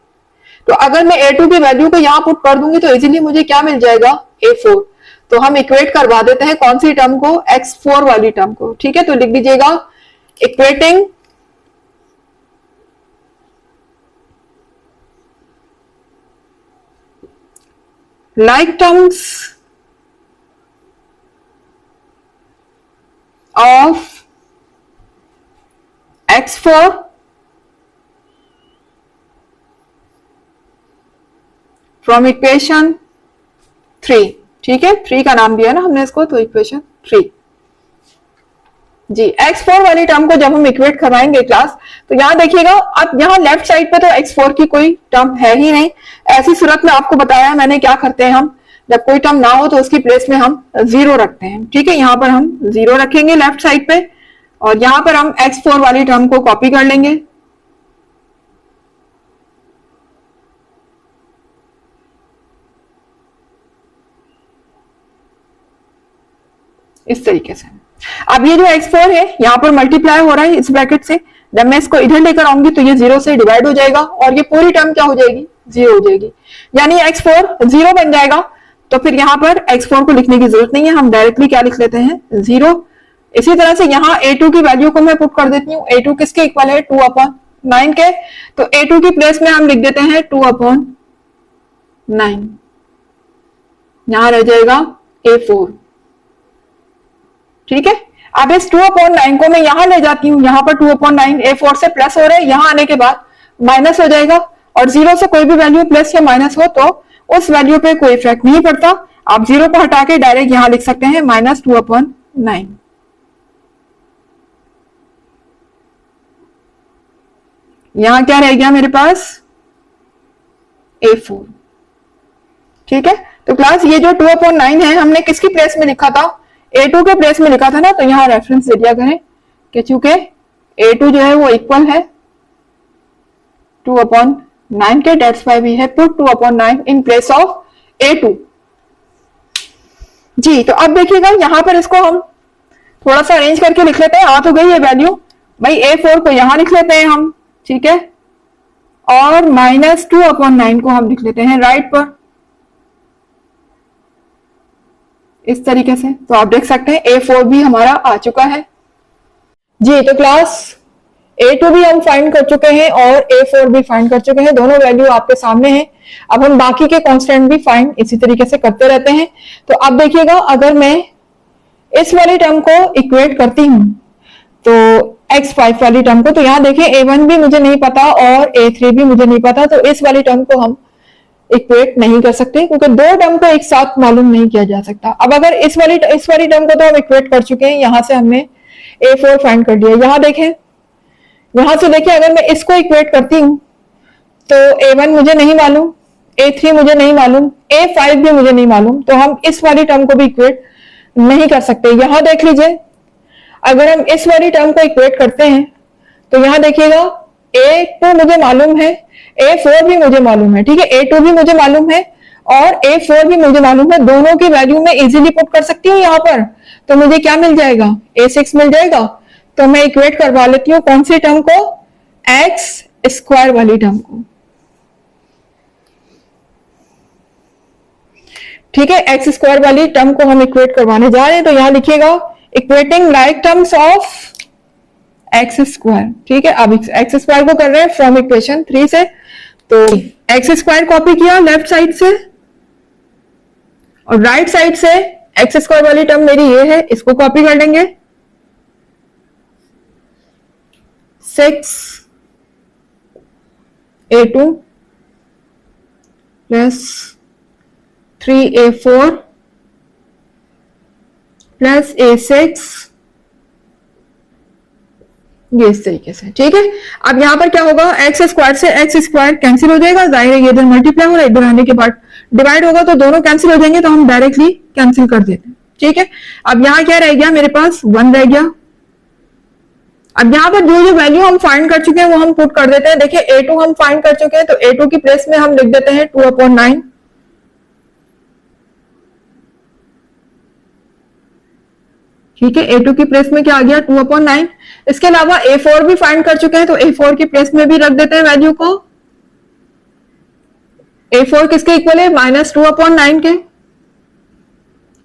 तो अगर मैं A2 की वैल्यू को यहाँ पुट कर दूंगी तो इजीली मुझे क्या मिल जाएगा, A4। तो हम इक्वेट करवा देते हैं कौन सी टर्म को, X4 वाली टर्म को। ठीक है, तो लिख दीजिएगा equating like terms of X4 from equation 3। ठीक है, 3 का नाम दिया ना हमने इसको, तो इक्वेशन 3 जी। X4 वाली टर्म को जब हम इक्वेट करवाएंगे क्लास, तो यहाँ देखिएगा, अब यहाँ लेफ्ट साइड पे तो X4 की कोई टर्म है ही नहीं। ऐसी सूरत में आपको बताया मैंने क्या करते हैं, हम जब कोई टर्म ना हो तो उसकी प्लेस में हम 0 रखते हैं। ठीक है, यहाँ पर हम 0 रखेंगे लेफ्ट साइड पे, और यहाँ पर हम X4 वाली टर्म को कॉपी कर लेंगे। इस तरीके से। अब ये जो X4 है यहाँ पर मल्टीप्लाई हो रहा है इस ब्रैकेट से, जब मैं इसको इधर लेकर आऊंगी तो ये 0 से डिवाइड हो जाएगा और ये पूरी टर्म क्या हो जाएगी, 0 हो जाएगी, यानी X4 0 बन जाएगा। तो फिर यहाँ पर X4 को लिखने की जरूरत नहीं है, हम डायरेक्टली क्या लिख लेते हैं, 0। इसी तरह से यहाँ A2 की वैल्यू को मैं पुट कर देती हूँ। A2 किसके इक्वल है, 2/9 के, तो A2 की प्लेस में हम लिख देते हैं 2/9, यहां रह जाएगा A4। ठीक है, अब इस 2/9 को मैं यहां ले जाती हूँ, यहाँ पर 2/9 A4 से प्लस हो रहा है, यहां आने के बाद माइनस हो जाएगा, और 0 से कोई भी वैल्यू प्लस या माइनस हो तो उस वैल्यू पे कोई इफेक्ट नहीं पड़ता। आप 0 को हटा के डायरेक्ट यहां लिख सकते हैं -2/9। यहां क्या रह गया मेरे पास, A4। ठीक है, तो क्लास ये जो 2/9 है हमने किसकी प्लेस में लिखा था, A2 के प्लेस में लिखा था ना, तो यहां रेफरेंस दे दिया करें कि चूंकि A2 जो है वो इक्वल है 2/9 के, that's why we have put 2/9 in place of A2 जी। तो अब देखिएगा यहाँ पर इसको हम थोड़ा सा अरेंज करके लिख लेते हैं। आ तो गई ये वैल्यू, भाई A4 को यहां लिख लेते हैं हम, ठीक है, और -2/9 को हम लिख लेते हैं राइट पर, इस तरीके से। तो आप देख सकते हैं A4 भी हमारा आ चुका है जी। तो क्लास A2 भी हम फाइंड कर चुके हैं और A4 भी फाइंड कर चुके हैं, दोनों वैल्यू आपके सामने हैं। अब हम बाकी के कांस्टेंट भी फाइंड इसी तरीके से करते रहते हैं। तो अब देखिएगा, अगर मैं इस वाली टर्म को इक्वेट करती हूं तो X5 वाली टर्म को, तो यहां देखिए A1 भी मुझे नहीं पता और A3 भी मुझे नहीं पता, तो इस वाली टर्म को हम इक्वेट नहीं कर सकते क्योंकि दो टर्म को एक साथ मालूम नहीं किया जा सकता। अब अगर इस वाली टर्म को तो हम इक्वेट कर चुके हैं, यहां से हमने A4 फाइंड कर लिया। यहां देखें, यहां से देखिए, अगर मैं इसको इक्वेट करती हूं तो A1 मुझे नहीं मालूम, A3 मुझे नहीं मालूम, A5 भी मुझे नहीं मालूम, तो हम इस वाली टर्म को भी इक्वेट नहीं कर सकते। यहां देख लीजिए, अगर हम इस वाली टर्म को इक्वेट करते हैं तो यहां देखिएगा A2 मुझे मालूम है, A4 भी मुझे मालूम है, ठीक है, A2 भी मुझे मालूम है और A4 भी मुझे मालूम है, दोनों की वैल्यू मैं इजीली पुट कर सकती हूँ यहाँ पर। तो मुझे क्या मिल जाएगा, A6 मिल जाएगा। तो मैं इक्वेट करवा लेती हूँ कौन सी टर्म को, X² वाली टर्म को, ठीक है, X² वाली टर्म को हम इक्वेट करवाने जा रहे हैं। तो यहां लिखिएगा equating like terms of X², ठीक है। अब X² को कर रहे हैं फ्रॉम इक्वेशन 3 से, तो X² कॉपी किया लेफ्ट साइड से और राइट साइड से X² वाली टर्म मेरी ये है, इसको कॉपी कर लेंगे। 6A2 plus 3A4 plus A6, ये इस तरीके से, ठीक है। अब यहां पर क्या होगा, X² से X² कैंसिल हो जाएगा, जाहिर है ये इधर मल्टीप्लाई हो रहा है, इधर आने के बाद डिवाइड होगा तो दोनों कैंसिल हो जाएंगे, तो हम डायरेक्टली कैंसिल कर देते हैं, ठीक है। अब यहां क्या रह गया मेरे पास, 1 रह गया, अब यहाँ पर जो जो वैल्यू हम फाइंड कर चुके हैं वो हम पुट कर देते हैं। देखिए A2 हम फाइंड कर चुके हैं, तो A2 की प्लेस में हम लिख देते हैं 2/9। ठीक है, A2 की प्लेस में क्या आ गया 2/9। इसके अलावा A4 भी फाइंड कर चुके हैं, तो A4 की प्लेस में भी रख देते हैं वैल्यू को। A4 किसके इक्वल है, -2/9 के,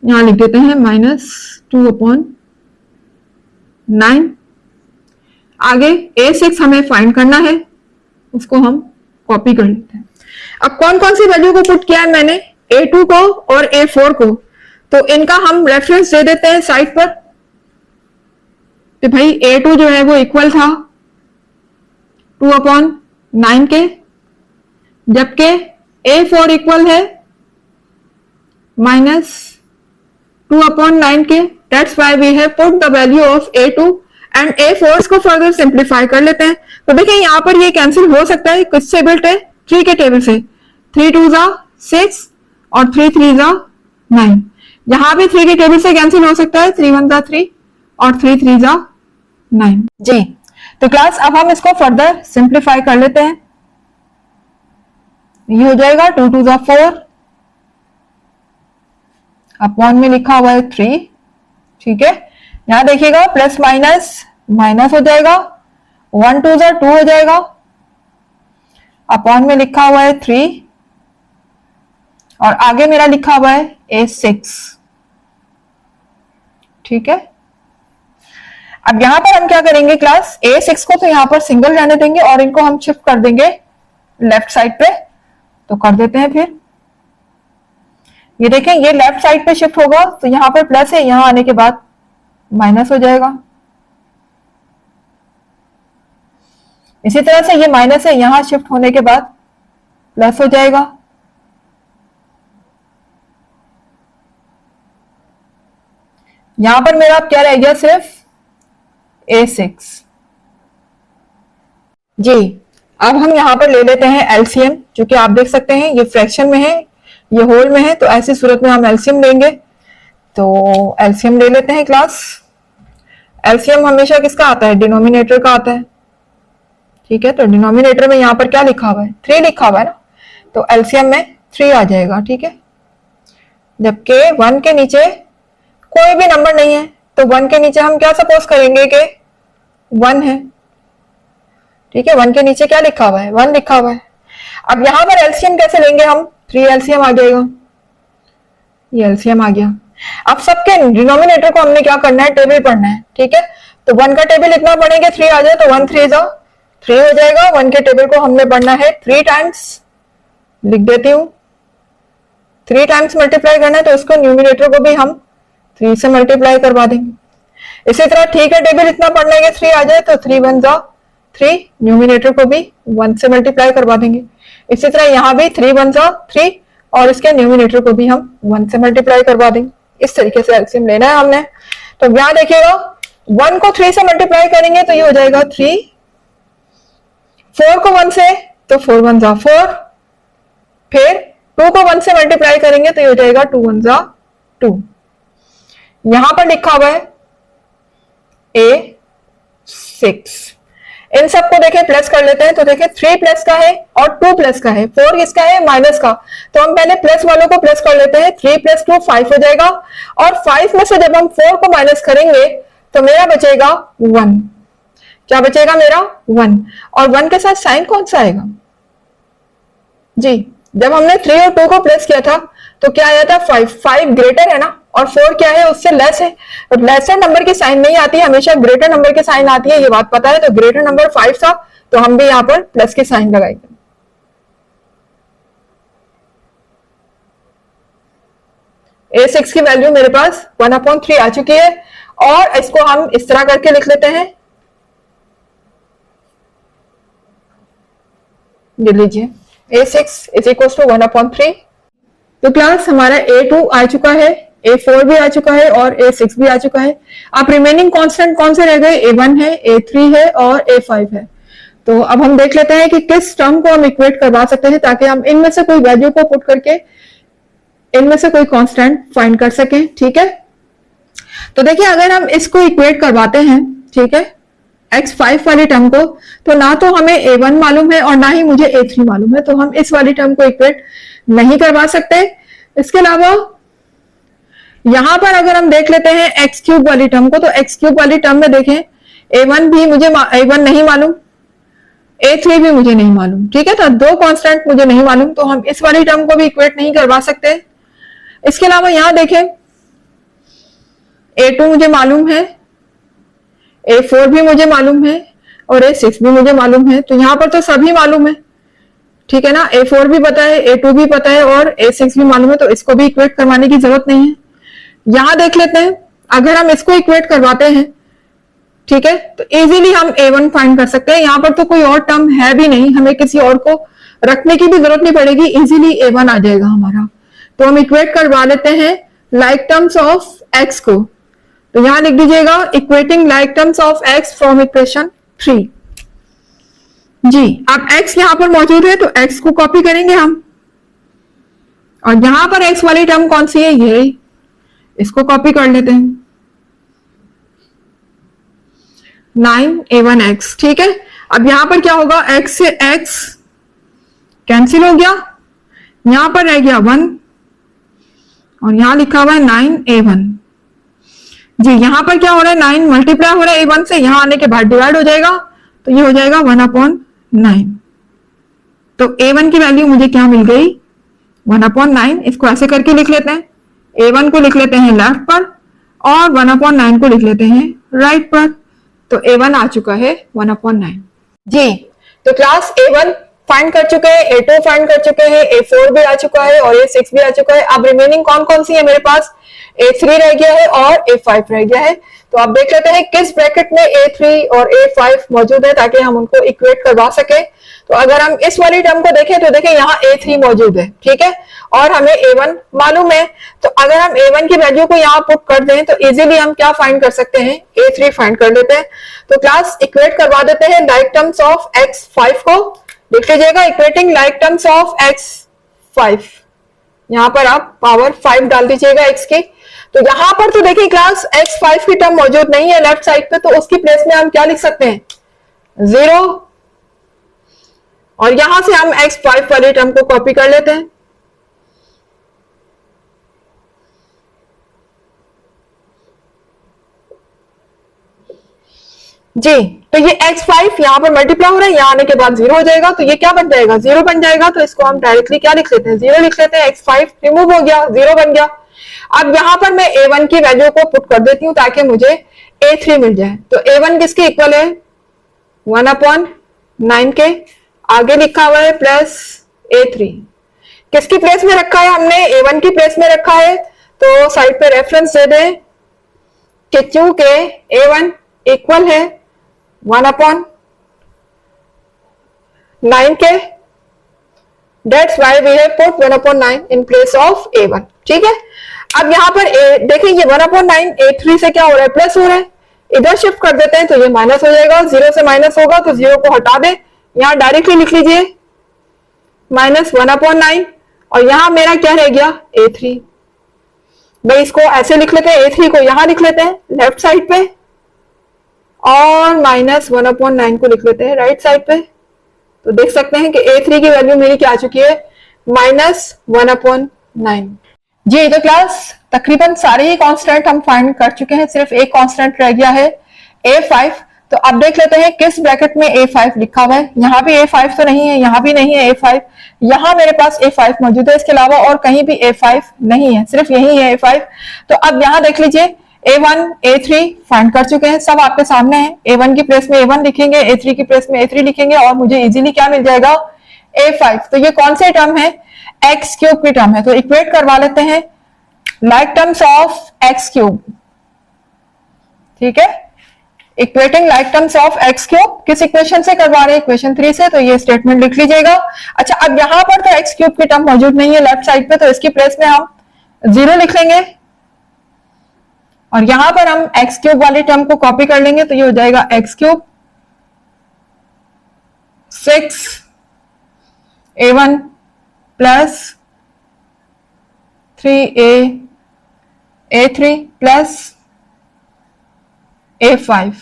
यहां लिख देते हैं -2/9। आगे A6 हमें फाइंड करना है, उसको हम कॉपी कर लेते हैं। अब कौन कौन सी वैल्यू को पुट किया है मैंने, A2 को और A4 को, तो इनका हम रेफरेंस दे देते हैं साइड पर। तो भाई A2 जो है वो इक्वल था 2/9 के, जबकि A4 इक्वल है -2/9 के। That's why we have put the value of A2 and A4 को फर्दर सिंप्लीफाई कर लेते हैं। तो देखिए यहाँ पर ये कैंसिल हो सकता है, किससे बिल्ट है, 3 के टेबल से। 3 2 6 और 3 3 9। यहां भी 3 के टेबल से कैंसिल हो सकता है, 3 1 3 और 3 3 9 जी। तो क्लास अब हम इसको फर्दर सिंप्लीफाई कर लेते हैं। ये हो जाएगा 2 2 4, अपॉन में लिखा हुआ है 3। ठीक है, यहां देखिएगा प्लस माइनस माइनस हो जाएगा, 1 2 2 हो जाएगा, अपॉन में लिखा हुआ है 3 और आगे मेरा लिखा हुआ है A6। ठीक है, अब यहां पर हम क्या करेंगे क्लास, A6 को तो यहां पर सिंगल रहने देंगे और इनको हम शिफ्ट कर देंगे लेफ्ट साइड पे। तो कर देते हैं फिर, ये देखें ये लेफ्ट साइड पे शिफ्ट होगा, तो यहां पर प्लस है, यहां आने के बाद माइनस हो जाएगा। इसी तरह से ये माइनस है, यहां शिफ्ट होने के बाद प्लस हो जाएगा। यहां पर मेरा क्या रह गया, सिर्फ A6 जी। अब हम यहां पर ले लेते हैं एलसीएम, जो कि आप देख सकते हैं ये फ्रैक्शन में है, ये होल में है, तो ऐसी सूरत में हम एलसीएम लेंगे। तो एलसीएम ले लेते हैं क्लास। एलसीएम हमेशा किसका आता है, डिनोमिनेटर का आता है। ठीक है, तो डिनोमिनेटर में यहां पर क्या लिखा हुआ है, 3 लिखा हुआ है ना, तो एलसीएम में 3 आ जाएगा। ठीक है, जबकि 1 के नीचे कोई भी नंबर नहीं है, तो 1 के नीचे हम क्या सपोज करेंगे कि 1 है। ठीक है, 1 के नीचे क्या लिखा हुआ है, 1 लिखा हुआ है। अब यहां पर एलसीएम कैसे लेंगे हम, 3 एलसीएम आ जाएगा, ये एलसीएम आ गया। अब सबके डिनोमिनेटर को हमने क्या करना है, टेबल पढ़ना है। ठीक है, तो 1 का टेबल इतना पढ़ेंगे 3 आ जाए, तो 1 3 3 हो जाएगा। 1 के टेबल को हमने पढ़ना है 3 टाइम्स, लिख देती हूँ 3 टाइम्स मल्टीप्लाई करना है, तो इसको न्यूमिनेटर को भी हम 3 से मल्टीप्लाई करवा देंगे। इसी तरह ठीक है, टेबल इतना पढ़ना है कि 3 आ जाए, तो 3 1 3, न्यूमिनेटर को भी 1 से मल्टीप्लाई करवा देंगे। इसी तरह यहाँ भी 3 1 3 और इसके न्यूमिनेटर को भी हम 1 से मल्टीप्लाई करवा देंगे। इस तरीके से एलसीएम लेना है हमने। तो यहाँ देखिएगा 1 को 3 से मल्टीप्लाई करेंगे तो ये हो जाएगा 3, 4 को 1 से तो 4 1 4, फिर 2 को 1 से मल्टीप्लाई करेंगे तो ये हो जाएगा 2 1 2। यहां पर लिखा हुआ है A6। इन सबको देखें प्लस कर लेते हैं, तो देखें 3 प्लस का है और 2 प्लस का है, 4 किसका है, माइनस का। तो हम पहले प्लस वालों को प्लस कर लेते हैं, 3 + 2 5 हो जाएगा, और 5 में से जब हम 4 को माइनस करेंगे तो मेरा बचेगा 1। क्या बचेगा मेरा, 1। और 1 के साथ साइन कौन सा आएगा जी, जब हमने 3 और 2 को प्लस किया था तो क्या आया था, 5 ग्रेटर है ना, और 4 क्या है, उससे लेस है। तो लेसर नंबर की साइन नहीं आती, हमेशा ग्रेटर नंबर की साइन आती है, ये बात पता है। तो ग्रेटर नंबर 5 था, तो हम भी यहाँ पर प्लस की साइन लगाएंगे। A6 की वैल्यू मेरे पास 1/3 आ चुकी है, और इसको हम इस तरह करके लिख लेते हैं, ये लीजिए A6 = 1/3। तो क्लास हमारा A2 आ चुका है, A4 भी आ चुका है और A6 भी आ चुका है। अब रिमेनिंग कांस्टेंट कौन से रह गए, A1 है, A3 है और A5 है। तो अब हम देख लेते हैं कि किस टर्म को हम इक्वेट करवा सकते हैं, ताकि हम इनमें से कोई वैल्यू को पुट करके इनमें से कोई कांस्टेंट फाइंड कर सकें। ठीक है, तो देखिए अगर हम इसको इक्वेट करवाते हैं, ठीक है, x5 वाली टर्म को, तो ना तो हमें a1 मालूम है और ना ही मुझे a3 मालूम है, तो हम इस वाली टर्म को इक्वेट नहीं करवा सकते। इसके अलावा यहां पर अगर हम देख लेते हैं एक्स क्यूब वाली टर्म को, तो एक्स क्यूब वाली टर्म में देखें a1 भी मुझे a1 नहीं मालूम, a3 भी मुझे नहीं मालूम, ठीक है, तो दो कांस्टेंट मुझे नहीं मालूम, तो हम इस वाली टर्म को भी इक्वेट नहीं करवा सकते। इसके अलावा यहां देखें a2 मुझे मालूम है, a4 भी मुझे मालूम है और a6 भी मुझे मालूम है, तो यहां पर तो सभी मालूम है, ठीक है ना, a4 भी पता है, a2 भी पता है और a6 भी मालूम है, तो इसको भी इक्वेट करवाने की जरूरत नहीं है। यहां देख लेते हैं, अगर हम इसको इक्वेट करवाते हैं, ठीक है, तो इजीली हम a1 फाइंड कर सकते हैं। यहां पर तो कोई और टर्म है भी नहीं, हमें किसी और को रखने की भी जरूरत नहीं पड़ेगी, इजीली a1 आ जाएगा हमारा। तो हम इक्वेट करवा लेते हैं लाइक टर्म्स ऑफ x को, तो यहां लिख दीजिएगा equating like terms of x from equation 3 जी। अब x यहां पर मौजूद है तो x को कॉपी करेंगे हम, और यहां पर x वाली टर्म कौन सी है, ये, इसको कॉपी कर लेते हैं 9a1x, ठीक है। अब यहां पर क्या होगा, x से x कैंसिल हो गया, यहां पर रह गया 1 और यहां लिखा हुआ है 9a1 जी। यहां पर क्या हो रहा है, 9 मल्टीप्लाई हो रहा है a1 से, यहां आने के बाद डिवाइड हो जाएगा, तो ये हो जाएगा 1/9। तो a1 की वैल्यू मुझे क्या मिल गई, 1/9। इसको ऐसे करके लिख लेते हैं, a1 को लिख लेते हैं लेफ्ट पर और 1/9 को लिख लेते हैं राइट पर, तो a1 आ चुका है 1/9 जी। तो क्लास a1 फाइंड कर चुके हैं, a2 फाइंड कर चुके हैं, a4 भी आ चुका है और a6 भी आ चुका है। अब रिमेनिंग कौन कौन सी है मेरे पास, a3 रह गया है और a5 रह गया है। तो आप देख लेते हैं किस ब्रैकेट में a3 और a5 मौजूद है ताकि हम उनको इक्वेट करवा सके। तो अगर हम इस वाली टर्म को देखें तो देखें यहाँ a3 मौजूद है, ठीक है, और हमें a1 मालूम है, तो अगर हम a1 की वैल्यू को यहाँ पुट कर दें तो इजीली हम क्या फाइंड कर सकते हैं, a3 फाइंड कर लेते हैं। तो क्लास इक्वेट करवा देते हैं लाइक टर्म्स ऑफ x5 को, लिख लीजिएगा equating like terms of x5, यहां पर आप पावर 5 डाल दीजिएगा x की। तो यहां पर तो देखिए क्लास x5 की टर्म मौजूद नहीं है लेफ्ट साइड पे, तो उसकी प्लेस में हम क्या लिख सकते हैं, 0, और यहां से हम x5 वाली टर्म को कॉपी कर लेते हैं जी। तो ये x5 यहां पर मल्टीप्लाई हो रहा है, यहां आने के बाद 0 हो जाएगा, तो ये क्या बन जाएगा, 0 बन जाएगा। तो इसको हम डायरेक्टली क्या लिख लेते हैं, 0 लिख लेते हैं, x5 रिमूव हो गया, 0 बन गया। अब यहां पर मैं a1 की वैल्यू को पुट कर देती हूं ताकि मुझे a3 मिल जाए। तो a1 किसके इक्वल है, 1/9 के, आगे लिखा हुआ है प्लस a3, किसकी प्लेस में रखा है हमने, a1 की प्लेस में रखा है। तो साइड पे रेफरेंस दे दें कि चूंकि a1 इक्वल है 1/9 के, that's why we have put 1/9 in place of a1, ठीक है। अब यहां पर देखिए ये 1/9 a3 से क्या हो रहा है, प्लस हो रहा है, इधर शिफ्ट कर देते हैं तो ये माइनस हो जाएगा, 0 से माइनस होगा तो 0 को हटा दें, यहां डायरेक्टली लिख लीजिए -1/9, और यहां मेरा क्या रह गया, a3। भाई इसको ऐसे लिख लेते हैं, a3 को यहां लिख लेते हैं लेफ्ट साइड पे और -1/9 को लिख लेते हैं राइट साइड पे। तो देख सकते हैं कि a3 की वैल्यू मेरी क्या आ चुकी है, -1/9 जी। तो क्लास तकरीबन सारे ही कांस्टेंट हम फाइंड कर चुके हैं, सिर्फ एक कांस्टेंट रह गया है a5। तो अब देख लेते हैं किस ब्रैकेट में a5 लिखा हुआ है, यहाँ भी a5 तो नहीं है, यहाँ भी नहीं है a5, यहाँ मेरे पास a5 मौजूद है, इसके अलावा और कहीं भी a5 नहीं है, सिर्फ यही है a5। तो अब यहाँ देख लीजिए a1 a3 फाइंड कर चुके हैं, सब आपके सामने है, a1 की प्लेस में a1 लिखेंगे, a3 की प्लेस में a3 लिखेंगे और मुझे इजीली क्या मिल जाएगा, a5। तो ये कौन से टर्म है, एक्स क्यूब की टर्म है, तो इक्वेट करवा लेते हैं like terms of x cube, ठीक है, equating like terms of x cube किस इक्वेशन से करवा रहे हैं, इक्वेशन 3 से, तो ये स्टेटमेंट लिख लीजिएगा। अच्छा अब यहां पर तो एक्स क्यूब की टर्म मौजूद नहीं है लेफ्ट साइड पे, तो इसकी प्लेस में हम 0 लिख लेंगे और यहां पर हम एक्स क्यूब वाली टर्म को कॉपी कर लेंगे, तो ये हो जाएगा x cube 6a1 plus 3a3 plus a5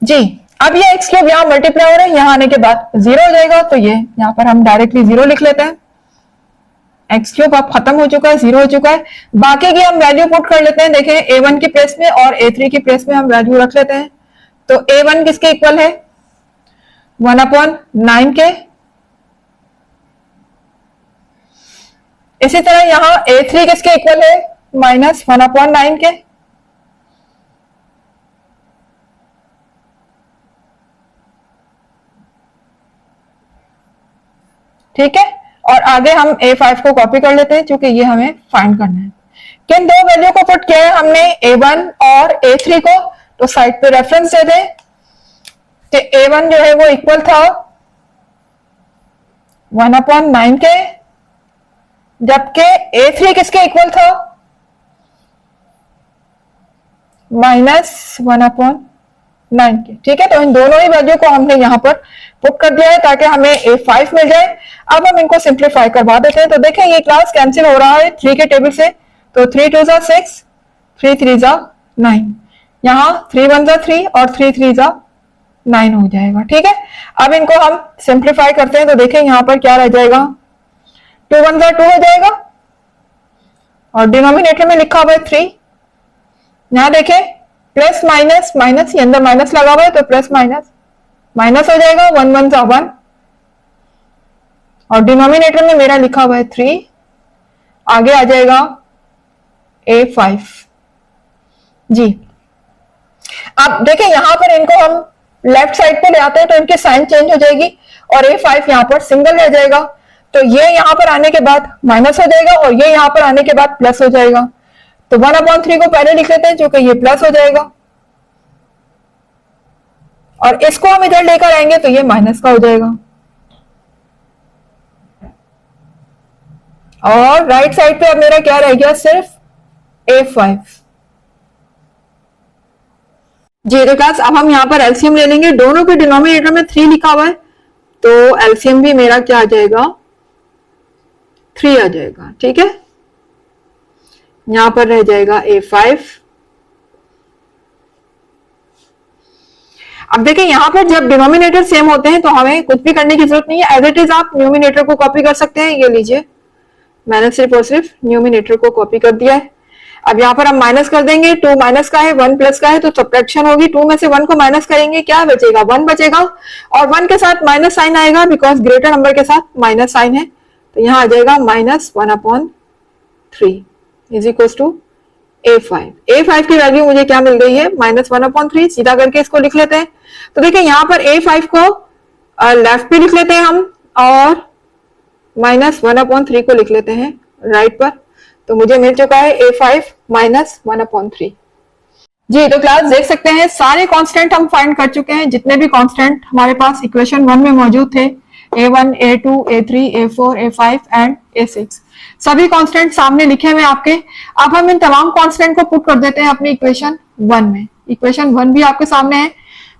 जी अब ये एक्स क्यूब यहाँ मल्टीप्लाई हो रहा है, यहाँ आने के बाद 0 हो जाएगा, तो ये यहाँ पर हम डायरेक्टली 0 लिख लेते हैं। एक्स क्यूब अब खत्म हो चुका है, 0 हो चुका है। बाकी की हम वैल्यू पुट कर लेते हैं। देखें a1 की प्लेस में और a3 की प्लेस में हम वैल्यू रख लेते हैं। तो a1 किसके इक्वल है, 1/9 के। इसी तरह यहाँ a3 किसके इक्वल है, -1/9 के। ठीक है, और आगे हम a5 को कॉपी कर लेते हैं क्योंकि ये हमें फाइंड करना है। किन दो वैल्यू को पुट किया है हमने, a1 और a3 को, तो साइड पे रेफरेंस दे दें कि a1 जो है वो इक्वल था 1/9 के, जबकि a3 किसके इक्वल था, -1/9 के। ठीक है, तो इन दोनों ही वैल्यू को हमने यहां पर पुट कर दिया है ताकि हमें a5 मिल जाए। अब हम इनको सिंप्लीफाई करवा देते हैं। तो देखें ये क्लास कैंसिल हो रहा है 3 के टेबल से, तो 3 2 जा 6, 3 3 जा 9, यहाँ 3 1 जा 3 और 3 3 जा 9 हो जाएगा। ठीक है, अब इनको हम सिंप्लीफाई करते हैं। तो देखें यहाँ पर क्या रह जाएगा, 2 1 जा 2 हो जाएगा और डिनोमिनेटर में लिखा हुआ है 3। यहाँ देखें प्लस माइनस माइनस, ये अंदर माइनस लगा हुआ है तो प्लस माइनस माइनस हो जाएगा, 1 1 जा 1 और डिनोमिनेटर में मेरा लिखा हुआ है 3। आगे आ जाएगा a5। जी अब देखें यहां पर इनको हम लेफ्ट साइड पे ले आते हैं तो इनकी साइन चेंज हो जाएगी और a5 यहां पर सिंगल रह जाएगा। तो ये यहां पर आने के बाद माइनस हो जाएगा और ये यहां पर आने के बाद प्लस हो जाएगा। तो 1/3 को पहले लिख लेते हैं क्योंकि ये प्लस हो जाएगा और इसको हम इधर लेकर आएंगे तो ये माइनस का हो जाएगा और राइट साइड पे अब मेरा क्या रह गया, सिर्फ a5। जी तो क्लास अब हम यहां पर एलसीएम ले लेंगे। दोनों के डिनोमिनेटर में 3 लिखा हुआ है तो एलसीएम भी मेरा क्या आ जाएगा, 3 आ जाएगा। ठीक है, यहां पर रह जाएगा a5। अब देखिए यहां पर जब डिनोमिनेटर सेम होते हैं तो हमें कुछ भी करने की जरूरत नहीं है, एज इट इज आप न्यूमिनेटर को कॉपी कर सकते हैं। ये लीजिए मैंने सिर्फ और सिर्फ न्यूमिनेटर को कॉपी कर दिया है। अब यहाँ पर हम माइनस कर देंगे, 2 माइनस का है 1 प्लस का है तो सब्ट्रैक्शन होगी। 2 में से 1 को माइनस करेंगे, क्या बचेगा, 1 बचेगा और 1 के साथ माइनस साइन आएगा बिकॉज ग्रेटर नंबर के साथ माइनस साइन है। तो यहाँ आ जाएगा -1/3 is equal to a5। a5 की वैल्यू मुझे क्या मिल गई है, -1/3। सीधा करके इसको लिख लेते हैं। तो देखिए यहाँ पर a5 को लेफ्ट पे लिख लेते हैं हम और -1/3 को लिख लेते हैं राइट पर। तो मुझे मिल चुका है a5 -1/3। जी तो क्लास देख सकते हैं सारे कांस्टेंट हम फाइंड कर चुके हैं। जितने भी कांस्टेंट हमारे पास इक्वेशन 1 में मौजूद थे, a1 a2 a3 a4 a5 and a6, सभी कांस्टेंट सामने लिखे हुए आपके। अब हम इन तमाम कांस्टेंट को पुट कर देते हैं अपनी इक्वेशन 1 में। इक्वेशन 1 भी आपके सामने है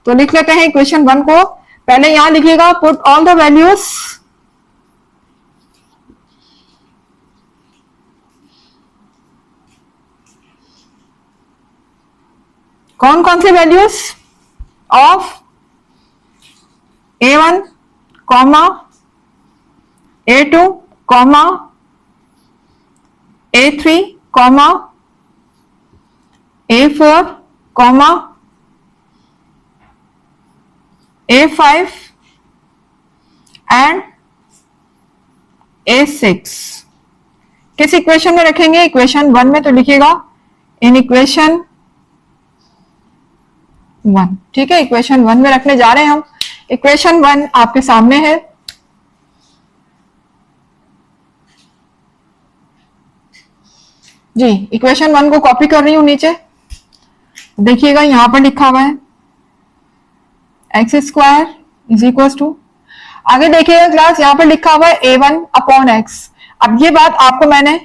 तो लिख लेते हैं इक्वेशन 1 को। पहले यहां लिखिएगा पुट ऑल द वैल्यूज, कौन कौन से values of a1 comma a2 comma a3 comma a4 comma a5 and a6 किस इक्वेशन में रखेंगे, इक्वेशन 1 में। तो लिखिएगा इन इक्वेशन 1। ठीक है, इक्वेशन 1 में रखने जा रहे हैं हम। इक्वेशन 1 आपके सामने है। जी इक्वेशन 1 को कॉपी कर रही हूं नीचे, देखिएगा यहां पर लिखा हुआ है x² इज इक्वल टू, आगे देखिएगा क्लास यहां पर लिखा हुआ है a1/x। अब ये बात आपको मैंने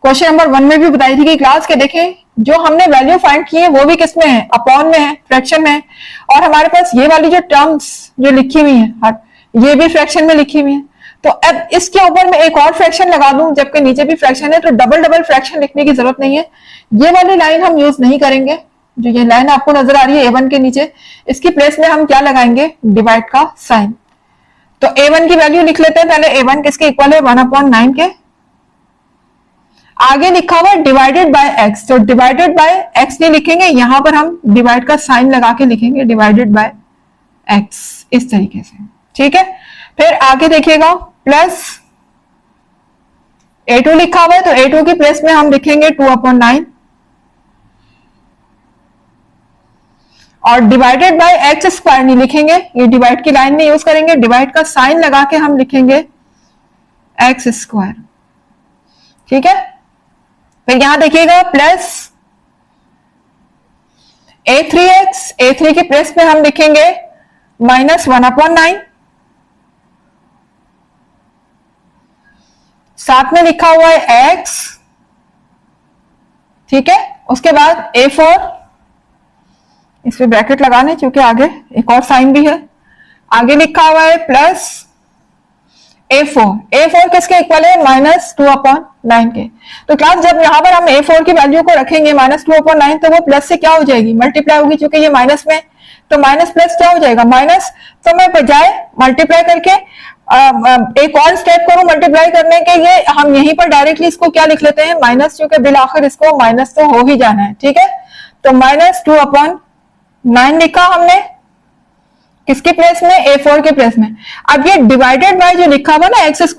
क्वेश्चन नंबर 1 में भी बताई थी कि क्लास के देखें जो हमने वैल्यू फाइंड की है वो भी किस में है, अपॉन में है, फ्रैक्शन में है। और हमारे पास ये वाली जो टर्म्स जो लिखी हुई है ये भी फ्रैक्शन में लिखी हुई है। तो अब इसके ऊपर मैं एक और फ्रैक्शन लगा दूं जबकि नीचे भी फ्रैक्शन है, तो डबल डबल फ्रैक्शन लिखने की जरूरत नहीं है। ये वाली लाइन हम यूज नहीं करेंगे, जो ये लाइन आपको नजर आ रही है A1 के नीचे, इसकी प्लेस में हम क्या लगाएंगे, डिवाइड का साइन। तो A1 की वैल्यू लिख लेते हैं पहले। A1 किसके इक्वल है, 1/9 के। आगे लिखा हुआ है डिवाइडेड बाय x, तो डिवाइडेड बाय x नहीं लिखेंगे, यहां पर हम डिवाइड का साइन लगा के लिखेंगे डिवाइडेड बाय x, इस तरीके से, ठीक है। फिर आगे देखिएगा प्लस A2 लिखा हुआ है, तो A2 की प्लेस में हम लिखेंगे 2/9 और डिवाइडेड बाय एक्स स्क्वायर नहीं लिखेंगे, ये डिवाइड की लाइन नहीं यूज करेंगे, डिवाइड का साइन लगा के हम लिखेंगे एक्स स्क्वायर, ठीक है। फिर यहां देखिएगा प्लस A3 की प्लेस में हम लिखेंगे -1/9, साथ में लिखा हुआ है x, ठीक है। उसके बाद A4, इसमें ब्रैकेट लगाने क्योंकि आगे एक और साइन भी है। आगे लिखा हुआ है प्लस A4 किसके इक्वल है, -2/9 के। तो क्लास जब यहां पर हम A4 की वैल्यू को रखेंगे -2/9, तो वो प्लस से क्या हो जाएगी, मल्टीप्लाई होगी, क्योंकि ये माइनस में, तो माइनस प्लस क्या हो जाएगा, माइनस। तो मैं बजाय मल्टीप्लाई करके एक और स्टेप करूं मल्टीप्लाई करने के, ये हम यहीं पर डायरेक्टली इसको क्या लिख लेते हैं, माइनस, क्योंकि बिल आखिर इसको माइनस तो हो ही जाना है, ठीक है। तो -2/9 लिखा हमने, किसकी प्लेस में, A4 के प्लेस में। अब ये डिवाइडेड बाय जो लिखा हुआ ना x² +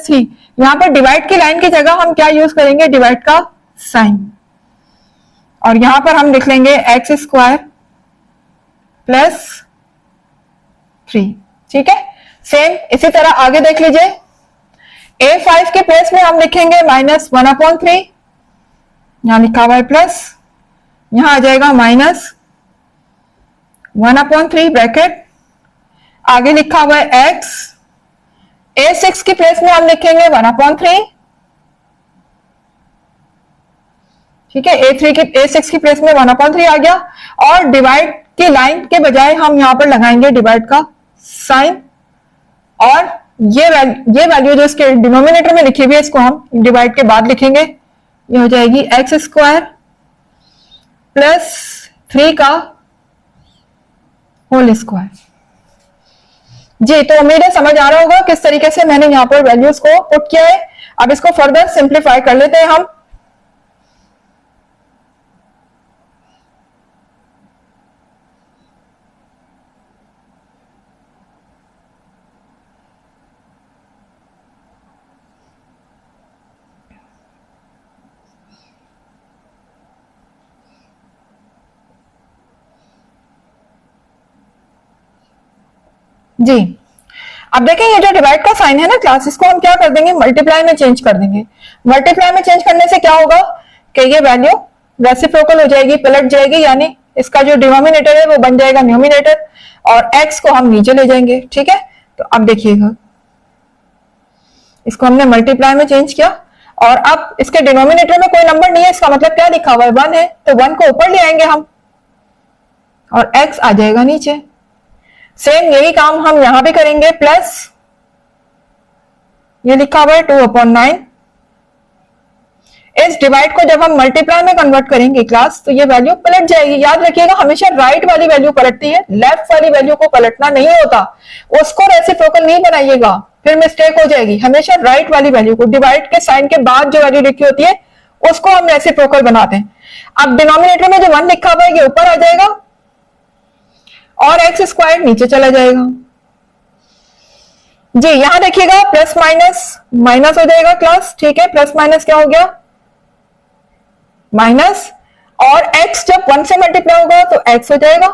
3, यहां पर डिवाइड की लाइन की जगह हम क्या यूज करेंगे, डिवाइड का साइन, और यहां पर हम लिख लेंगे x² + 3, ठीक है। सेम इसी तरह आगे देख लीजिए, A5 के प्लेस में हम लिखेंगे -1/3, यहां लिखा हुआ है प्लस, यहां आ जाएगा -1/3 ब्रैकेट, आगे लिखा हुआ है x। A6 की प्लेस में हम लिखेंगे 1/3, ठीक है। A6 की प्लेस में 1/3 आ गया, और डिवाइड की लाइन के बजाय हम यहां पर लगाएंगे डिवाइड का साइन, और ये वैल्यू जो इसके डिनोमिनेटर में लिखी हुई है, इसको हम डिवाइड के बाद लिखेंगे, ये हो जाएगी x² + 3 का होल स्क्वायर। जी, तो उम्मीद है समझ आ रहा होगा किस तरीके से मैंने यहां पर वैल्यूज को पुट किया है। अब इसको फर्दर सिंप्लीफाई कर लेते हैं हम। जी, अब देखें ये जो डिवाइड का साइन है ना क्लास, इसको हम क्या कर देंगे, मल्टीप्लाई में चेंज कर देंगे। मल्टीप्लाई में चेंज करने से क्या होगा कि ये वैल्यू रेसिप्रोकल हो जाएगी, पलट जाएगी, यानी इसका जो डिनोमिनेटर है वो बन जाएगा न्यूमिनेटर, और x को हम नीचे ले जाएंगे, ठीक है। तो अब देखिएगा, इसको हमने मल्टीप्लाई में चेंज किया, और अब इसके डिनोमिनेटर में कोई नंबर नहीं है, इसका मतलब क्या लिखा हुआ है, 1 है, तो 1 को ऊपर ले आएंगे हम, और x आ जाएगा नीचे। सेम यही काम हम यहां भी करेंगे, प्लस ये लिखा हुआ है 2/9। इस डिवाइड को जब हम मल्टीप्लाई में कन्वर्ट करेंगे क्लास, तो ये वैल्यू पलट जाएगी। याद रखिएगा, हमेशा राइट वाली वैल्यू पलटती है, लेफ्ट वाली वैल्यू को पलटना नहीं होता, उसको रेसिप्रोकल नहीं बनाइएगा, फिर मिस्टेक हो जाएगी। हमेशा राइट वाली वैल्यू को, डिवाइड के साइन के बाद जो वैल्यू लिखी होती है उसको हम रेसिप्रोकल बनाते हैं। अब डिनोमिनेटर में जो 1 लिखा हुआ है ये ऊपर आ जाएगा, और x² नीचे चला जाएगा। जी, यहां देखिएगा प्लस माइनस माइनस हो जाएगा क्लास, ठीक है। प्लस माइनस क्या हो गया, माइनस, और x जब 1 से मल्टीप्लाई होगा तो x हो जाएगा,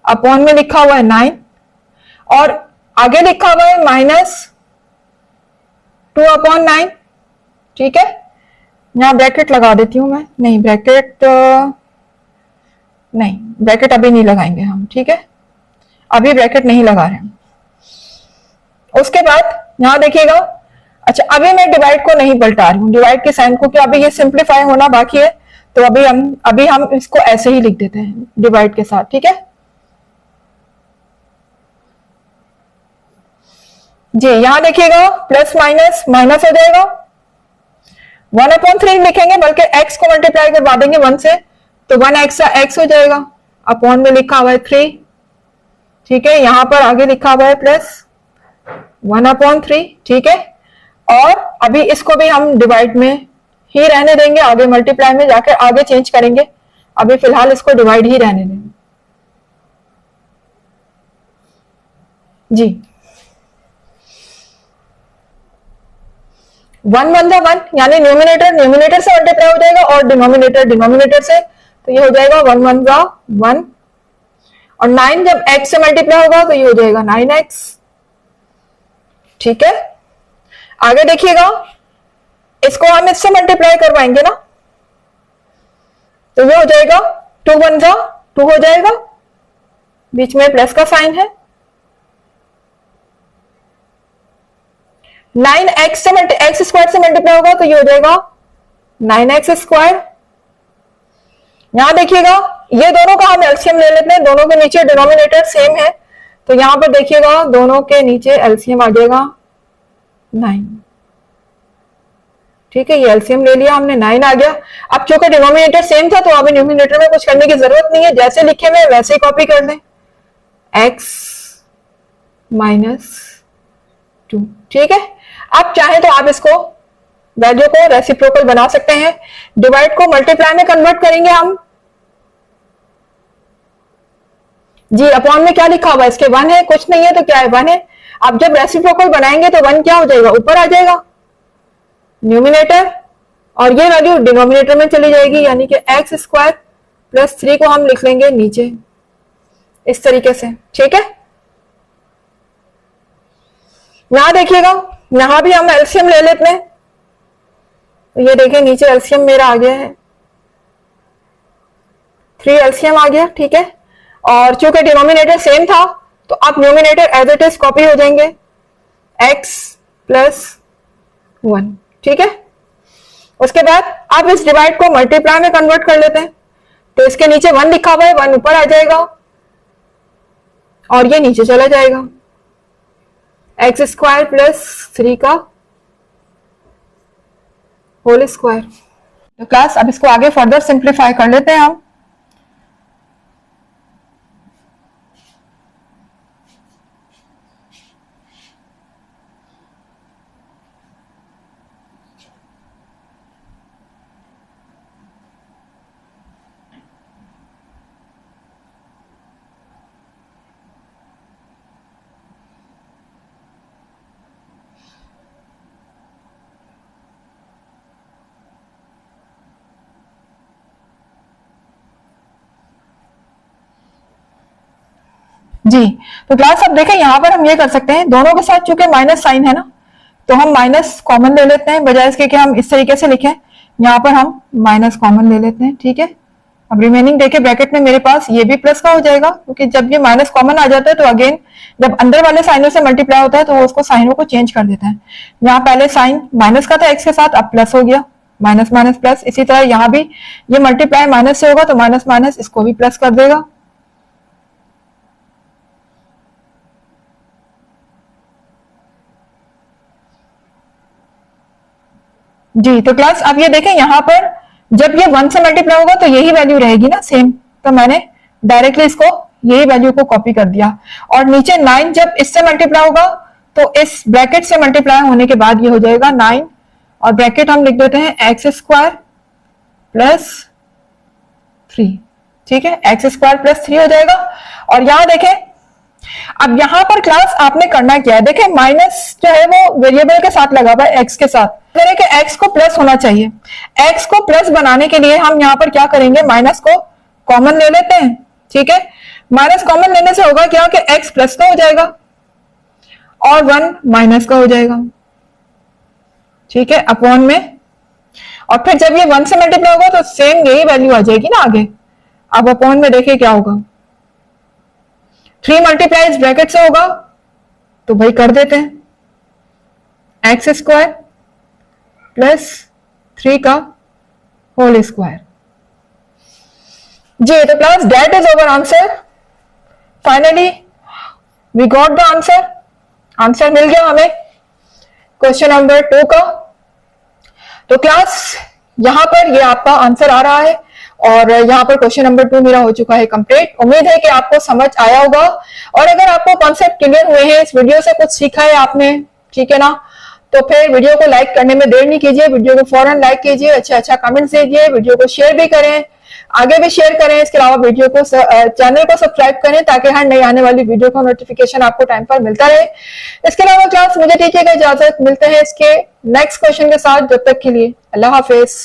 अपॉन में लिखा हुआ है 9, और आगे लिखा हुआ है -2/9, ठीक है। यहां ब्रैकेट लगा देती हूं मैं, नहीं ब्रैकेट अभी नहीं लगाएंगे हम, ठीक है, अभी ब्रैकेट नहीं लगा रहे हैं। उसके बाद यहां देखिएगा, अच्छा अभी मैं डिवाइड को नहीं पलटा रही हूं, डिवाइड के साइन को, कि अभी ये सिंप्लीफाई होना बाकी है, तो अभी हम इसको ऐसे ही लिख देते हैं डिवाइड के साथ, ठीक है। जी, यहां देखिएगा प्लस माइनस माइनस हो जाएगा, 1/3 लिखेंगे, बल्कि x को मल्टीप्लाई करवा देंगे 1 से, तो 1x x हो जाएगा, अपॉन में लिखा हुआ है 3, ठीक है। यहां पर आगे लिखा हुआ है प्लस 1/3, ठीक है। और अभी इसको भी हम डिवाइड में ही रहने देंगे, आगे मल्टीप्लाई में जाकर आगे चेंज करेंगे, अभी फिलहाल इसको डिवाइड ही रहने देंगे जी। 1 1 1 यानी न्यूमिनेटर न्यूमिनेटर से मल्टीप्लाई हो जाएगा और डिनोमिनेटर डिनोमिनेटर से, तो ये हो जाएगा 1 1 1, और 9 जब x से मल्टीप्लाई होगा तो ये हो जाएगा 9x, ठीक है। आगे देखिएगा, इसको हम इससे मल्टीप्लाई करवाएंगे ना, तो ये हो जाएगा 2 1 2 हो जाएगा, बीच में प्लस का साइन है। 9x से x स्क्वायर से मल्टीप्लाई होगा तो ये हो जाएगा 9x स्क्वायर। यहां देखिएगा, ये दोनों का हम एलसीएम ले लेते हैं, दोनों के नीचे डिनोमिनेटर सेम है, तो यहां पर देखिएगा दोनों के नीचे एलसीएम आ जाएगा 9, ठीक है। ये एलसीएम ले लिया हमने, 9 आ गया। अब चूंकि डिनोमिनेटर सेम था तो अभी न्यूमिनेटर में कुछ करने की जरूरत नहीं है, जैसे लिखे हुए वैसे ही कॉपी कर दें, x - 2, ठीक है। अब चाहे तो आप इसको वैल्यू को रेसिप्रोकल बना सकते हैं, डिवाइड को मल्टीप्लाई में कन्वर्ट करेंगे हम जी। अपॉन में क्या लिखा हुआ है, इसके 1 है, कुछ नहीं है तो क्या है 1 है। अब जब रेसिप्रोकल बनाएंगे तो 1 क्या हो जाएगा, ऊपर आ जाएगा न्यूमिनेटर, और ये वैल्यू डिनोमिनेटर में चली जाएगी, यानी कि x स्क्वायर प्लस 3 को हम लिख लेंगे नीचे इस तरीके से, ठीक है। यहां देखिएगा, यहां भी हम एलसीएम ले लेते हैं, तो ये देखिए नीचे एलसीएम मेरा आ गया है, 3 एलसीएम आ गया, ठीक है। और चूंकि डिनोमिनेटर सेम था तो अब numerator as it is copy हो जाएंगे, x प्लस 1, ठीक है। उसके बाद अब इस डिवाइड को मल्टीप्लाई में कन्वर्ट कर लेते हैं, तो इसके नीचे 1 लिखा हुआ है, 1 ऊपर आ जाएगा और ये नीचे चला जाएगा, x स्क्वायर प्लस 3 का होल स्क्वायर। तो क्लास अब इसको आगे फर्दर सिंप्लीफाई कर लेते हैं हम। जी, तो क्लास अब देखें, यहां पर हम ये कर सकते हैं, दोनों के साथ चूंकि माइनस साइन है ना, तो हम माइनस कॉमन ले लेते हैं, बजाय इसके कि हम इस तरीके से लिखें, यहाँ पर हम माइनस कॉमन ले लेते हैं, ठीक है। अब रिमेनिंग देखे ब्रैकेट में मेरे पास ये भी प्लस का हो जाएगा, क्योंकि जब ये माइनस कॉमन आ जाता है तो अगेन जब अंदर वाले साइनों से मल्टीप्लाई होता है तो वो उसको साइनों को चेंज कर देता है। यहाँ पहले साइन माइनस का था एक्स के साथ, अब प्लस हो गया, माइनस माइनस प्लस। इसी तरह यहाँ भी ये मल्टीप्लाई माइनस से होगा तो माइनस माइनस इसको भी प्लस कर देगा। जी, तो क्लास अब ये देखें, यहाँ पर जब ये 1 से मल्टीप्लाई होगा तो यही वैल्यू रहेगी ना सेम, तो मैंने डायरेक्टली इसको यही वैल्यू को कॉपी कर दिया। और नीचे 9 जब इससे मल्टीप्लाई होगा तो इस ब्रैकेट से मल्टीप्लाई होने के बाद ये हो जाएगा 9, और ब्रैकेट हम लिख देते हैं एक्स स्क्वायर प्लस 3, ठीक है, एक्स स्क्वायर प्लस 3 हो जाएगा। और यहां देखें, अब यहां पर क्लास आपने करना क्या है, देखें माइनस जो है वो वेरिएबल के साथ लगा हुआ है एक्स के साथ, करें कि एक्स को प्लस होना चाहिए। एक्स को प्लस बनाने के लिए हम यहां पर क्या करेंगे, माइनस को कॉमन ले लेते हैं, ठीक है। माइनस कॉमन लेने से होगा क्या कि एक्स प्लस का हो जाएगा और 1 माइनस का हो जाएगा, ठीक है, अपॉन में। और फिर जब ये 1 से मल्टीप्लाई होगा तो सेम यही वैल्यू आ जाएगी ना आगे। अब अपॉन में देखिए क्या होगा, 3 मल्टीप्लाई इस ब्रैकेट से होगा तो भाई कर देते हैं, एक्स स्क्वायर प्लस 3 का होल स्क्वायर। जी, तो class that is our answer. Finally we got the answer. Answer मिल गया हमें क्वेश्चन नंबर 2 का। तो क्लास यहां पर ये आपका आंसर आ रहा है। और यहाँ पर क्वेश्चन नंबर 2 मेरा हो चुका है कंप्लीट। उम्मीद है कि आपको समझ आया होगा, और अगर आपको कॉन्सेप्ट क्लियर हुए हैं, इस वीडियो से कुछ सीखा है आपने, ठीक है ना, तो फिर वीडियो को लाइक करने में देर नहीं कीजिए, वीडियो को फौरन लाइक कीजिए, अच्छा कमेंट्स दीजिए, वीडियो को शेयर भी करें, आगे भी शेयर करें। इसके अलावा वीडियो को चैनल को सब्सक्राइब करें ताकि हर नई आने वाली वीडियो का नोटिफिकेशन आपको टाइम पर मिलता रहे। इसके अलावा क्लास मुझे दीजिएगा इजाजत, मिलते हैं इसके नेक्स्ट क्वेश्चन के साथ। जब तक के लिए अल्लाह हाफिज।